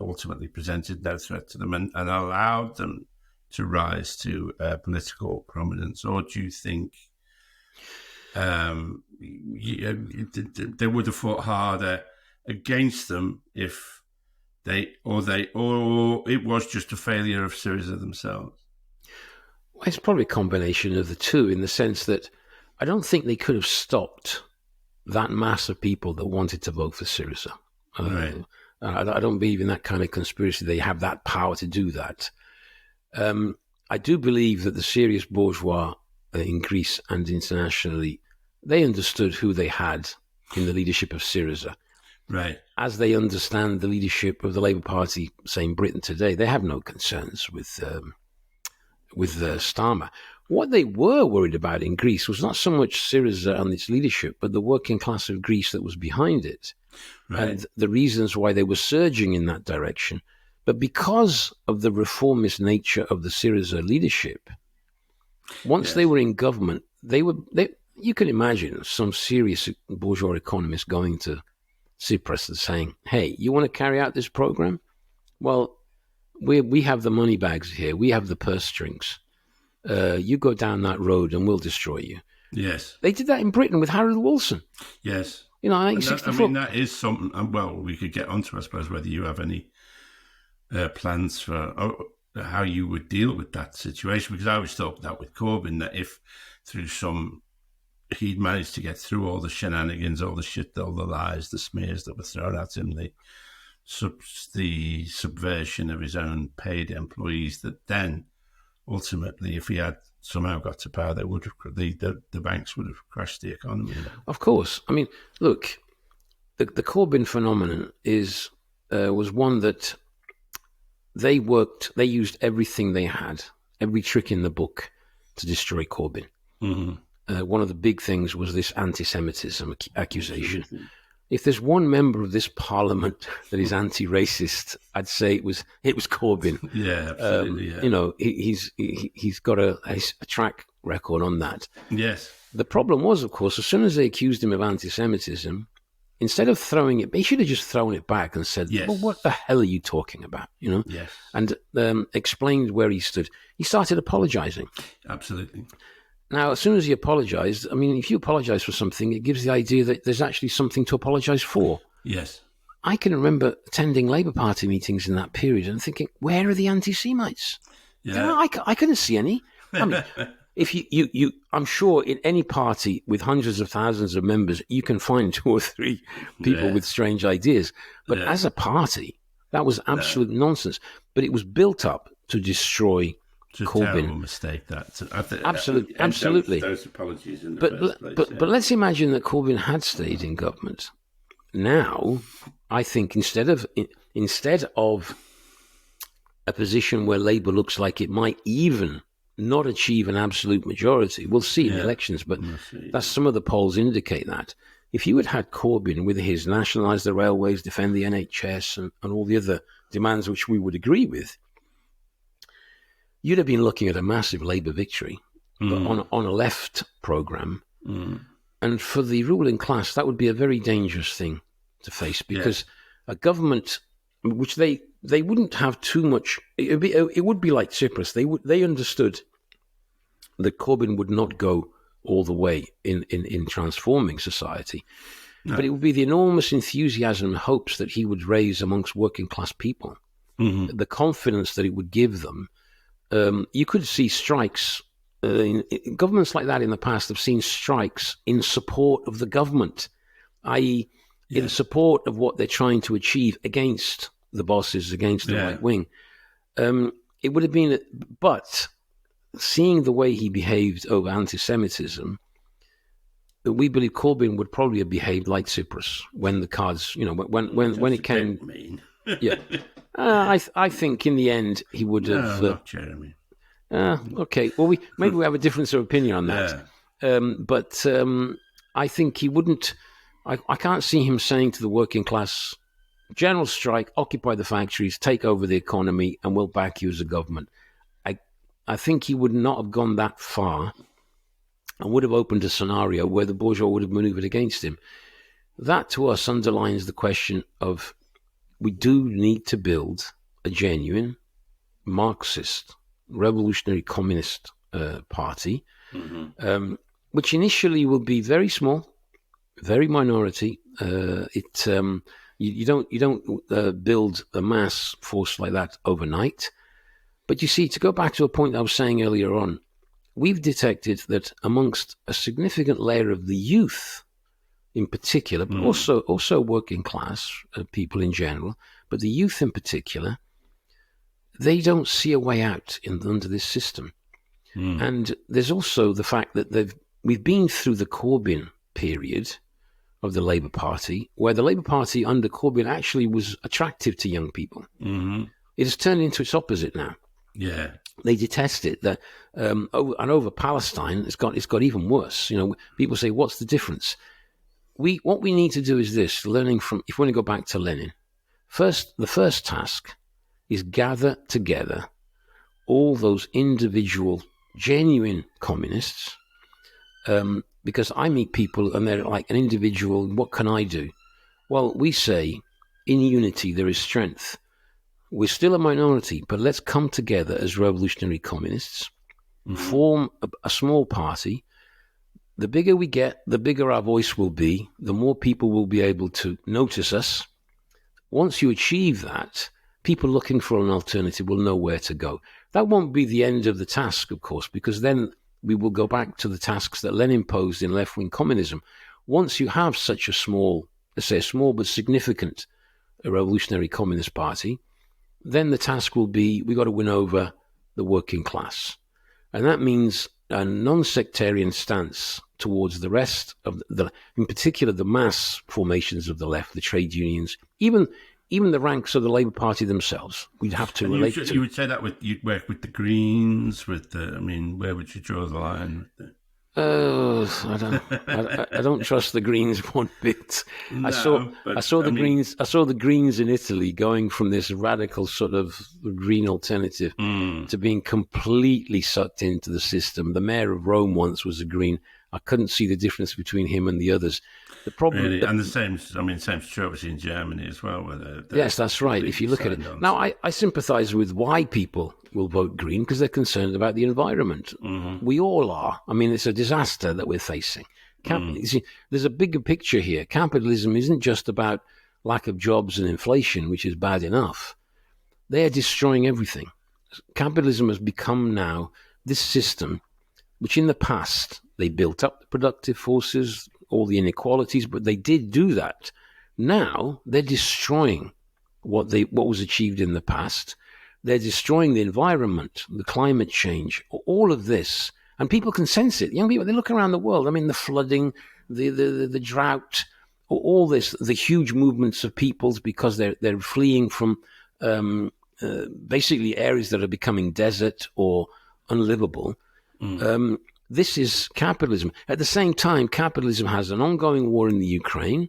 ultimately presented no threat to them and allowed them to rise to political prominence? Or do you think they would have fought harder against them if or it was just a failure of Syriza themselves? Well, it's probably a combination of the two, in the sense that I don't think they could have stopped that mass of people that wanted to vote for Syriza. Right. I don't believe in that kind of conspiracy. They have that power to do that. I do believe that the serious bourgeois in Greece and internationally, they understood who they had in the leadership of Syriza. Right. As they understand the leadership of the Labour Party, say in Britain today, they have no concerns with Starmer. What they were worried about in Greece was not so much Syriza and its leadership, but the working class of Greece that was behind it. Right. And the reasons why they were surging in that direction. But because of the reformist nature of the Syriza leadership, once they were in government, you can imagine some serious bourgeois economists going to Tsipras and saying, hey, you want to carry out this program? Well, we have the money bags here. We have the purse strings. You go down that road and we'll destroy you. Yes. They did that in Britain with Harold Wilson. Yes. 1964. That is something, well, we could get onto, I suppose, whether you have any plans for how you would deal with that situation, because I always thought that with Corbyn, that if through he'd managed to get through all the shenanigans, all the shit, all the lies, the smears that were thrown at him, the subversion of his own paid employees, that then ultimately, if he had somehow got to power, they would have the banks would have crashed the economy. Of course. I mean, look, the Corbyn phenomenon was one that they used everything they had, every trick in the book to destroy Corbyn. Mm-hmm. One of the big things was this anti-Semitism accusation. If there's one member of this parliament that is anti-racist, I'd say it was Corbyn. Yeah, absolutely. He's got a track record on that. Yes. The problem was, of course, as soon as they accused him of anti-Semitism, instead of throwing it, they should have just thrown it back and said, yes. Well, what the hell are you talking about? Yes. And explained where he stood. He started apologizing. Absolutely. Now, as soon as he apologized, I mean, if you apologize for something, it gives the idea that there's actually something to apologize for. Yes. I can remember attending Labour Party meetings in that period and thinking, where are the anti-Semites? Yeah. I couldn't see any. I mean, if you, I'm sure in any party with hundreds of thousands of members, you can find 2 or 3 people with strange ideas. But as a party, that was absolute nonsense. But it was built up to destroy It's a Corbyn. terrible mistake, that. Absolutely. Those apologies in the first place. But let's imagine that Corbyn had stayed in government. Now, I think instead of a position where Labour looks like it might even not achieve an absolute majority, we'll see in the elections, but that's some of the polls indicate that. If you had Corbyn with his nationalise the railways, defend the NHS, and all the other demands which we would agree with, you'd have been looking at a massive Labour victory on a left programme. And for the ruling class, that would be a very dangerous thing to face, because a government which they wouldn't have too much. It would be like Tsipras. They understood that Corbyn would not go all the way in transforming society, but it would be the enormous enthusiasm and hopes that he would raise amongst working class people, the confidence that it would give them. You could see strikes. Governments like that in the past have seen strikes in support of the government, i.e. in support of what they're trying to achieve against the bosses, against the right wing. It would have been, but seeing the way he behaved over anti-Semitism, we believe Corbyn would probably have behaved like Tsipras when the cards, when it came. I think in the end he would have. Not Jeremy. Okay. Well, maybe we have a difference of opinion on that. But I think he wouldn't. I can't see him saying to the working class, general strike, occupy the factories, take over the economy, and we'll back you as a government. I think he would not have gone that far and would have opened a scenario where the bourgeois would have maneuvered against him. That, to us, underlines the question of we do need to build a genuine Marxist, revolutionary communist party, which initially will be very small, very minority. You don't build a mass force like that overnight. But you see, to go back to a point I was saying earlier on, we've detected that amongst a significant layer of the youth in particular, but also working class people in general, but the youth in particular, they don't see a way out under this system. And there's also the fact that we've been through the Corbyn period of the Labour Party, where the Labour Party under Corbyn actually was attractive to young people. It has turned into its opposite now. Yeah, they detest it. That and over Palestine, it's got even worse. People say, "What's the difference?" What we need to do is this: learning from. If we want to go back to Lenin, the first task is gather together all those individual, genuine communists. Because I meet people and they're like an individual. What can I do? Well, we say, in unity there is strength. We're still a minority, but let's come together as revolutionary communists, form a small party. The bigger we get, the bigger our voice will be, the more people will be able to notice us. Once you achieve that, people looking for an alternative will know where to go. That won't be the end of the task, of course, because then we will go back to the tasks that Lenin posed in left-wing communism. Once you have such a small, let's say a small but significant revolutionary communist party, then the task will be, we got to win over the working class. And that means a non-sectarian stance towards the rest of in particular, the mass formations of the left, the trade unions, even the ranks of the Labour Party themselves. We'd have to relate to. You would say that you'd work with the Greens, where would you draw the line? I don't trust the Greens one bit. I saw the Greens in Italy going from this radical sort of green alternative to being completely sucked into the system. The mayor of Rome once was a Green. I couldn't see the difference between him and the others. The problem, really? And the same's true obviously in Germany as well. Yes, that's right. If you look at it now, I sympathise with why people will vote Green, because they're concerned about the environment. We all are. It's a disaster that we're facing. You see, there's a bigger picture here. Capitalism isn't just about lack of jobs and inflation, which is bad enough. They are destroying everything. Capitalism has become now this system, which in the past they built up the productive forces, all the inequalities, but they did do that. Now they're destroying what was achieved in the past. they're destroying the environment, the climate change, all of this. And people can sense it. Young people, they look around the world. I mean, the flooding, the drought, all this, the huge movements of peoples because they're fleeing from basically areas that are becoming desert or unlivable. This is capitalism. At the same time, capitalism has an ongoing war in the Ukraine,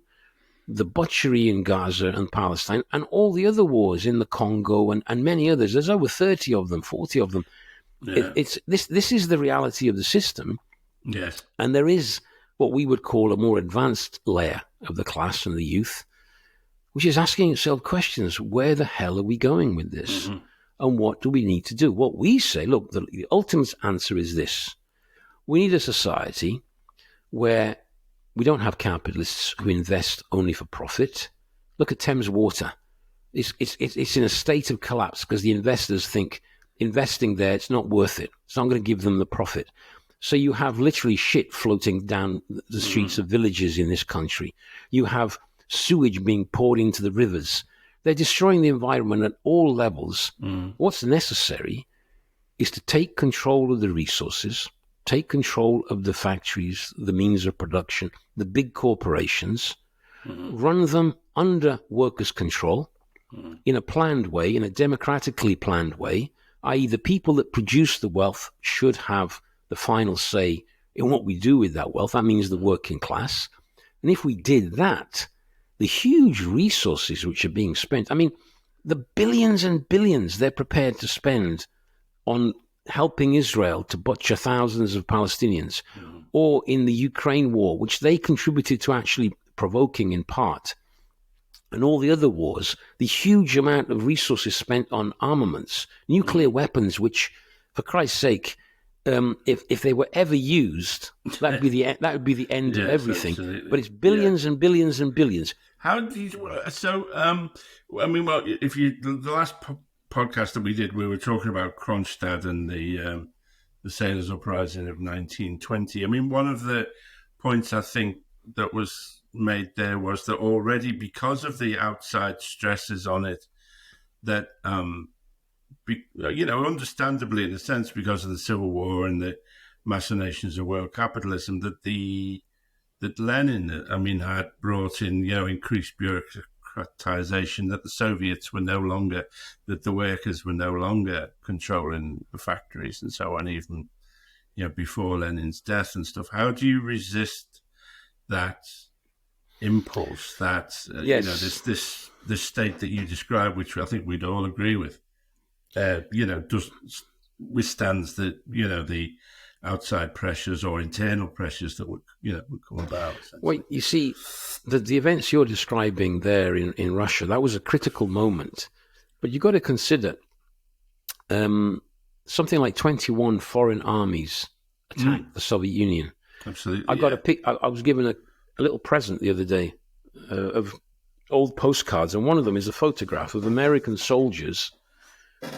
the butchery in Gaza and Palestine, and all the other wars in the Congo and many others. There's over 30 of them, 40 of them. Yeah. This is the reality of the system. Yes. And there is what we would call a more advanced layer of the class and the youth, which is asking itself questions. Where the hell are we going with this? Mm-hmm. And what do we need to do? What we say, look, the ultimate answer is this. We need a society where we don't have capitalists who invest only for profit. Look at Thames Water. It's in a state of collapse because the investors think investing there, it's not worth it. It's not going to give them the profit. So you have literally shit floating down the streets of villages in this country. You have sewage being poured into the rivers. They're destroying the environment at all levels. What's necessary is to take control of the resources, take control of the factories, the means of production, the big corporations, run them under workers' control in a planned way, in a democratically planned way, i.e. the people that produce the wealth should have the final say in what we do with that wealth. That means the working class. And if we did that, the huge resources which are being spent, I mean, the billions and billions they're prepared to spend on helping Israel to butcher thousands of Palestinians, or in the Ukraine war, which they contributed to actually provoking in part, and all the other wars, the huge amount of resources spent on armaments, nuclear weapons, which, for Christ's sake, if they were ever used, that would be the end of everything. Absolutely. But it's billions and billions and billions. How do you? So, I mean, well, the last podcast that we did, we were talking about Kronstadt and the sailors' uprising of 1920. I mean, one of the points I think that was made there was that already, because of the outside stresses on it, that understandably in a sense, because of the Civil War and the machinations of world capitalism, that Lenin, I mean, had brought in, increased bureaucratization, that the Soviets were no longer, that the workers were no longer controlling the factories and so on, even, before Lenin's death and stuff. How do you resist that impulse, that, this state that you describe, which I think we'd all agree with, just withstands the outside pressures or internal pressures that would come about. Well, you see, the events you're describing there in Russia, that was a critical moment. But you've got to consider something like 21 foreign armies attacked the Soviet Union. Absolutely. I was given a little present the other day of old postcards, and one of them is a photograph of American soldiers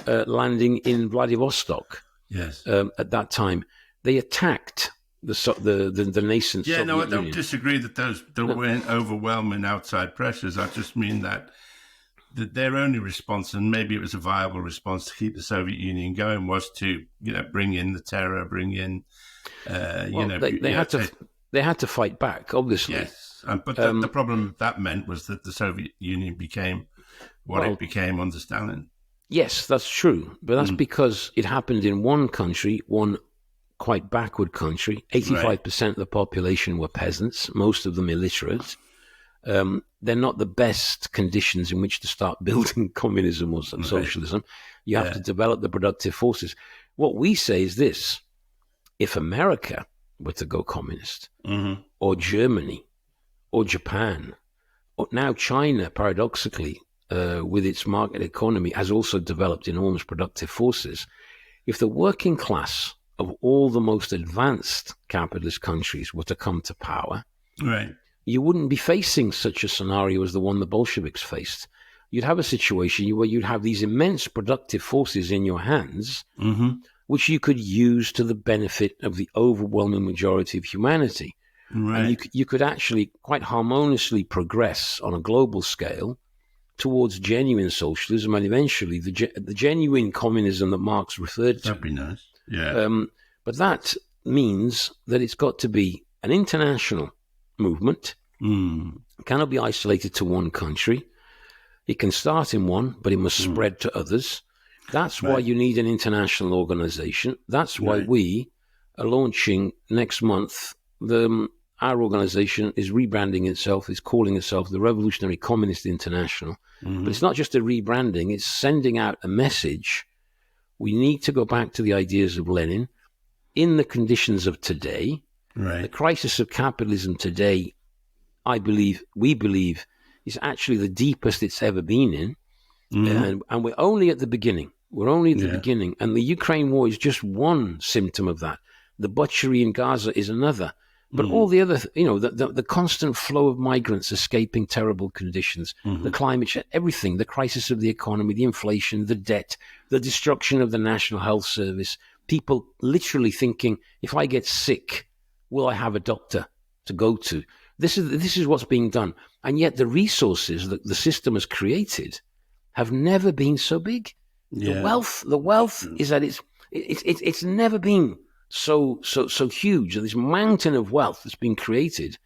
landing in Vladivostok. Yes. At that time, they attacked the nascent Soviet Union. I don't disagree that there weren't overwhelming outside pressures. I just mean that their only response, and maybe it was a viable response to keep the Soviet Union going, was to bring in the terror, bring in they had to fight back, obviously. Yes, but the problem that meant was that the Soviet Union became what it became under Stalin. Yes, that's true. But that's because it happened in one country, one quite backward country. 85% of the population were peasants, most of them illiterate. They're not the best conditions in which to start building communism or socialism. You have to develop the productive forces. What we say is this: if America were to go communist, or Germany, or Japan, or now China, paradoxically, with its market economy, has also developed enormous productive forces. If the working class of all the most advanced capitalist countries were to come to power, you wouldn't be facing such a scenario as the one the Bolsheviks faced. You'd have a situation where you'd have these immense productive forces in your hands, which you could use to the benefit of the overwhelming majority of humanity. And you could actually quite harmoniously progress on a global scale towards genuine socialism and eventually the genuine communism that Marx referred to. That'd be nice. Yeah. But that means that it's got to be an international movement. It cannot be isolated to one country. It can start in one, but it must spread to others. That's why you need an international organization. That's why we are launching next month. Our organization is rebranding itself. It's calling itself the Revolutionary Communist International. But it's not just a rebranding. It's sending out a message. We need to go back to the ideas of Lenin in the conditions of today. Right. The crisis of capitalism today, we believe, is actually the deepest it's ever been in. And we're only at the beginning. We're only at the beginning. And the Ukraine war is just one symptom of that. The butchery in Gaza is another. But all the other, the constant flow of migrants escaping terrible conditions, the climate change, everything, the crisis of the economy, the inflation, the debt, the destruction of the National Health Service, people literally thinking, if I get sick, will I have a doctor to go to? This is what's being done. And yet the resources that the system has created have never been so big. Yeah. The wealth is at it's never been so huge. This mountain of wealth that's been created,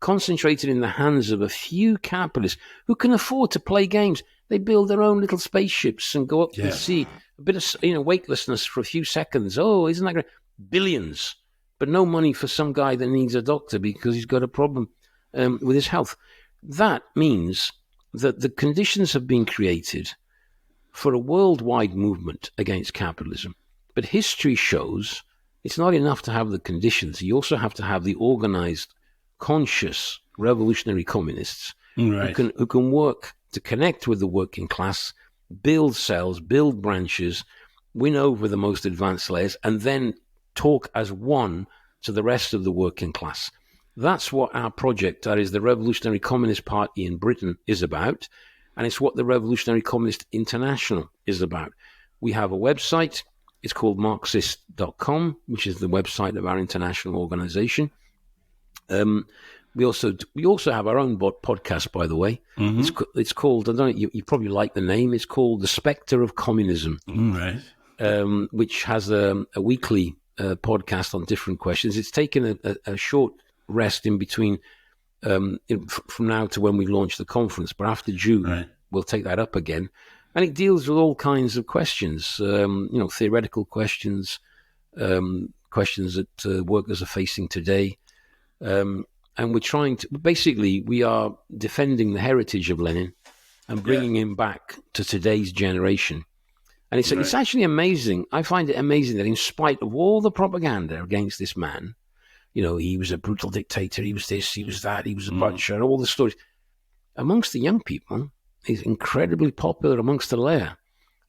concentrated in the hands of a few capitalists who can afford to play games. They build their own little spaceships and go up to the sea. A bit of weightlessness for a few seconds. Oh, isn't that great? Billions, but no money for some guy that needs a doctor because he's got a problem with his health. That means that the conditions have been created for a worldwide movement against capitalism. But history shows it's not enough to have the conditions. You also have to have the organized, conscious, revolutionary communists who can work to connect with the working class, build cells, build branches, win over the most advanced layers, and then talk as one to the rest of the working class. That's what our project, that is the Revolutionary Communist Party in Britain, is about. And it's what the Revolutionary Communist International is about. We have a website. It's called Marxist.com, which is the website of our international organization. We also have our own podcast, by the way. It's called, I don't know, you probably like the name. It's called The Spectre of Communism, which has a weekly podcast on different questions. It's taken a short rest in between from now to when we launch the conference, but after June, we'll take that up again. And it deals with all kinds of questions, theoretical questions, questions that workers are facing today. And we're trying to, basically, we are defending the heritage of Lenin and bringing him back to today's generation. And it's actually amazing. I find it amazing that in spite of all the propaganda against this man, he was a brutal dictator, he was this, he was that, he was a butcher, all the stories. Amongst the young people, he's incredibly popular amongst the layer,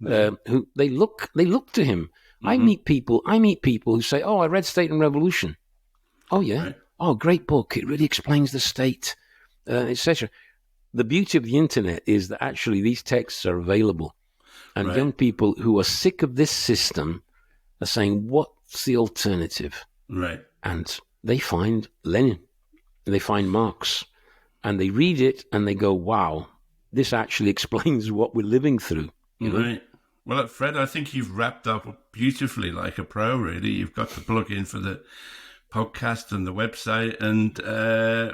who they look to him. I meet people who say, "Oh, I read State and Revolution." Oh yeah, oh great book. It really explains the state, etc. The beauty of the internet is that actually these texts are available, and young people who are sick of this system are saying, "What's the alternative?" Right, and they find Lenin, they find Marx, and they read it and they go, "Wow. This actually explains what we're living through." Right. Well, Fred, I think you've wrapped up beautifully like a pro, really. You've got the plug-in for the podcast and the website. And, I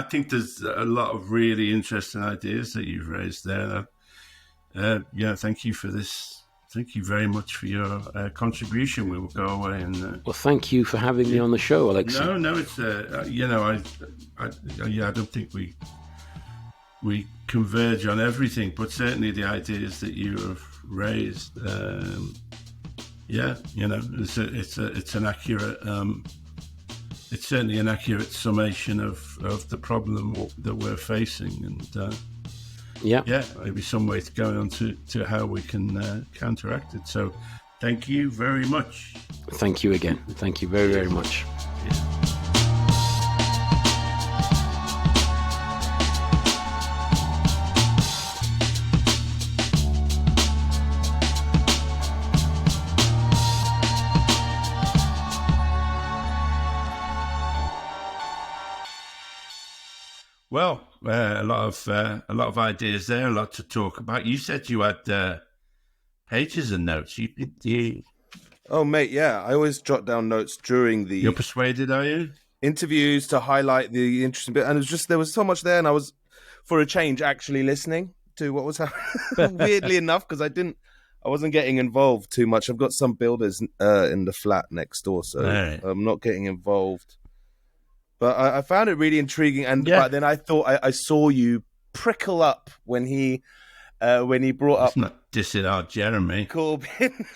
think there's a lot of really interesting ideas that you've raised there. Thank you for this. Thank you very much for your contribution. We will go away and... Well, thank you for having me on the show, Alexei. No, it's, I don't think we converge on everything, but certainly the ideas that you have raised, it's an accurate, it's certainly an accurate summation of the problem that we're facing, and maybe some way to go on to how we can counteract it. So, thank you very much. Thank you again. Thank you very, very much. Yeah. Well, a lot of ideas there, a lot to talk about. You said you had pages and notes. You Oh, mate, yeah. I always jot down notes during the You're persuaded, are you? interviews to highlight the interesting bit. And it was just, there was so much there, and I was, for a change, actually listening to what was happening. Weirdly enough, because I wasn't getting involved too much. I've got some builders in the flat next door, so I'm not getting involved. But I found it really intriguing, and but then I thought I saw you prickle up when he brought up. It's not dissing our Jeremy Corbyn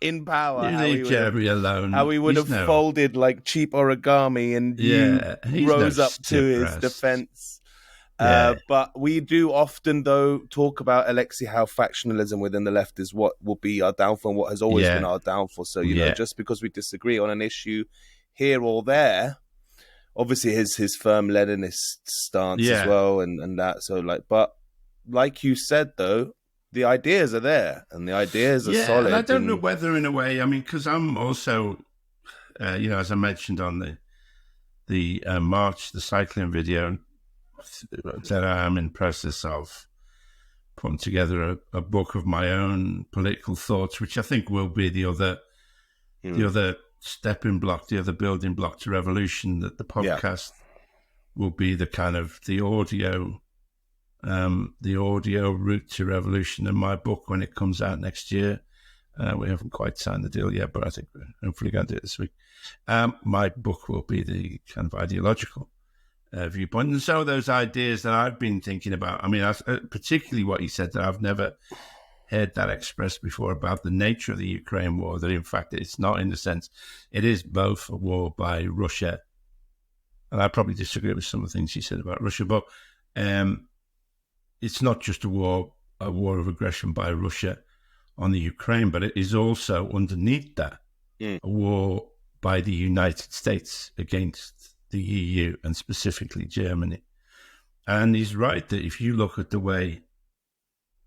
in power. You leave Jeremy alone. How he would have folded like cheap origami, and you rose up to his defense. But we do often, though, talk about, Alexei, how factionalism within the left is what will be our downfall and what has always been our downfall. So, you know, just because we disagree on an issue here or there, obviously his firm Leninist stance as well, and that. So, but like you said, though, the ideas are there, and the ideas are solid. And I don't know whether, in a way, I mean, because I'm also, as I mentioned on the March, the cycling video, that I am in process of putting together a book of my own political thoughts, which I think will be the other stepping block, the other building block to revolution. That the podcast will be the kind of the audio route to revolution. And my book, when it comes out next year, we haven't quite signed the deal yet, but I think we're hopefully going to do it this week. My book will be the kind of ideological viewpoint. And so those ideas that I've been thinking about, I mean, particularly what he said, that I've never heard that expressed before about the nature of the Ukraine war, that in fact it's not, in the sense, it is both a war by Russia, and I probably disagree with some of the things he said about Russia, but it's not just a war of aggression by Russia on the Ukraine, but it is also underneath that a war by the United States against the EU, and specifically Germany. And he's right that if you look at the way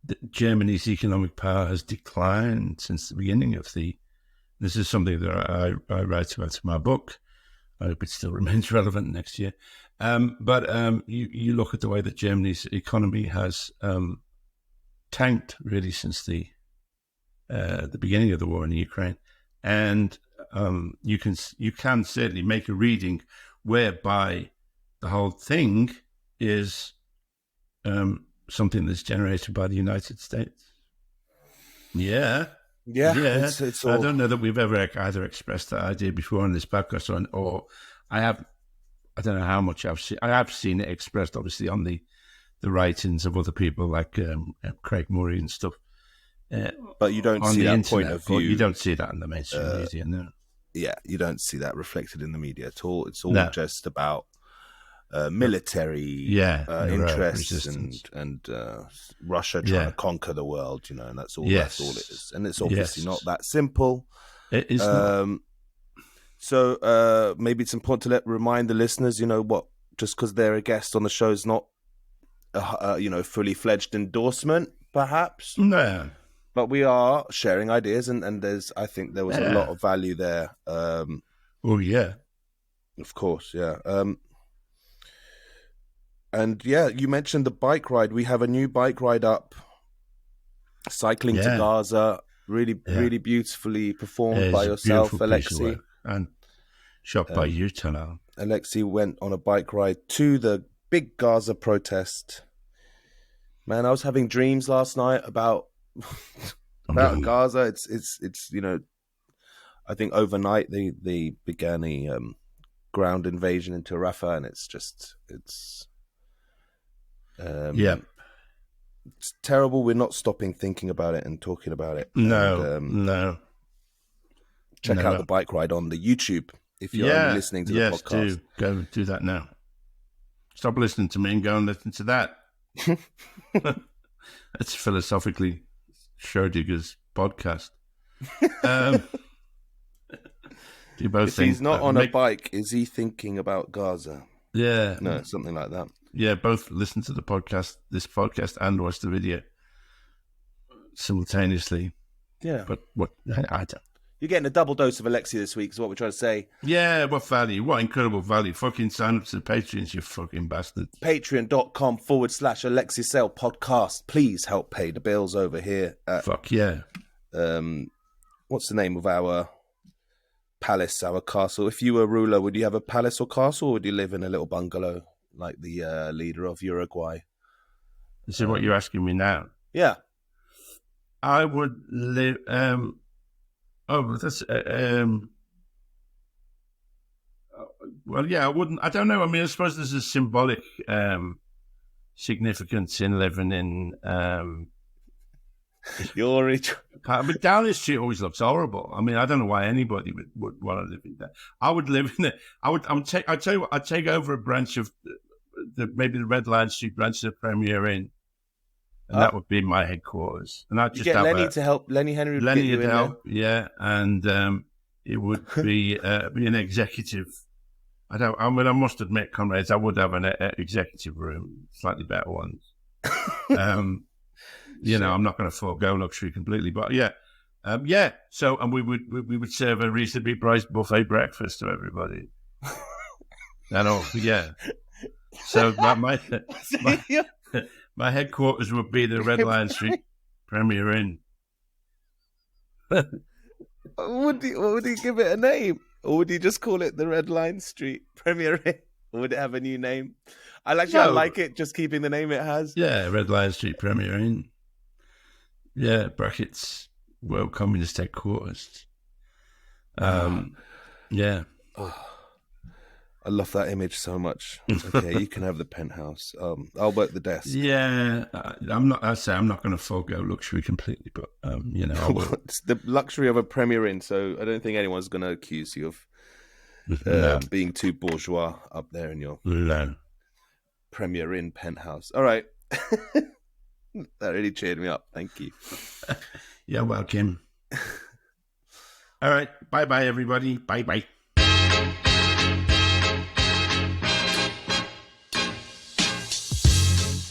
that Germany's economic power has declined since the beginning of this is something that I write about in my book. I hope it still remains relevant next year. But you look at the way that Germany's economy has tanked really since the beginning of the war in the Ukraine, and you can certainly make a reading whereby the whole thing is something that's generated by the United States. It's all... I don't know that we've ever either expressed that idea before on this podcast, or I don't know how much I've seen. I have seen it expressed, obviously, on the writings of other people like Craig Murray and stuff. But you don't see that internet, point of view. You don't see that in the mainstream media, no. Yeah, you don't see that reflected in the media at all. It's all just about military interests and Russia trying to conquer the world, and that's all. That's all it is, and it's obviously not that simple. It is not. So maybe it's important to remind the listeners, what, just because they're a guest on the show is not a fully fledged endorsement, perhaps. No. But we are sharing ideas, and I think there was a lot of value there. Of course, and you mentioned the bike ride. We have a new bike ride up, cycling to Gaza, really beautifully performed by yourself, Alexei, and shot by you, Tanal. Alexei went on a bike ride to the big Gaza protest. Man, I was having dreams last night about Gaza. It's I think overnight they began a ground invasion into Rafah, and it's terrible. We're not stopping thinking about it and talking about it. No. Check out the bike ride on the YouTube if you're only listening to the podcast. Do go do that now. Stop listening to me and go and listen to that. That's philosophically Schrodinger's podcast. Do both if things. He's not on a bike, is he thinking about Gaza? Yeah. No, something like that. Yeah, both listen to this podcast, and watch the video simultaneously. Yeah. But what I don't. You're getting a double dose of Alexei this week, is what we're trying to say. Yeah, what value? What incredible value. Fucking sign up to the Patreons, you fucking bastard. Patreon.com/alexeisaylepodcast. Please help pay the bills over here. Fuck yeah. What's the name of our palace, our castle? If you were a ruler, would you have a palace or castle, or would you live in a little bungalow like the leader of Uruguay? This is what you're asking me now? Yeah. I would live... well, yeah, I wouldn't. I don't know. I mean, I suppose there's a symbolic significance in living in. But Downing Street always looks horrible. I mean, I don't know why anybody would want to live in there. I would live in it. I'd tell you what. I'd take over a branch of maybe the Red Lion Street branch of the Premier Inn. And that would be my headquarters. And I'd just get Lenny to help. Lenny Henry would Lenny get you would in help, there. yeah. And it would be an executive. I must admit, comrades, I would have an executive room, slightly better ones. You know, I'm not going to forego luxury completely, but yeah. So, and we would serve a reasonably priced buffet breakfast to everybody. And all, yeah. So my headquarters would be the Red Lion Street Premier Inn. Would he give it a name? Or would he just call it the Red Lion Street Premier Inn? Or would it have a new name? I like it, just keeping the name it has. Yeah, Red Lion Street Premier Inn. Yeah, brackets, World Communist Headquarters. Yeah. Oh, I love that image so much. Okay, you can have the penthouse. I'll work the desk. Yeah, I'm not going to forego luxury completely, but you know, I will. It's the luxury of a Premier Inn, so I don't think anyone's going to accuse you of being too bourgeois up there in your Premier Inn penthouse. All right. That really cheered me up. Thank you. You're welcome. All right. Bye-bye, everybody. Bye-bye.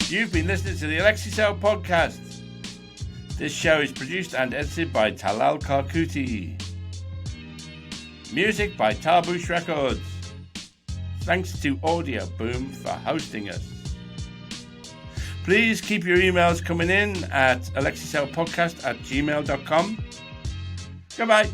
You've been listening to the Alexei Podcast. This show is produced and edited by Talal Karkuti. Music by Tarbush Records. Thanks to Audio Boom for hosting us. Please keep your emails coming in at alexeisaylepodcast@gmail.com. Goodbye.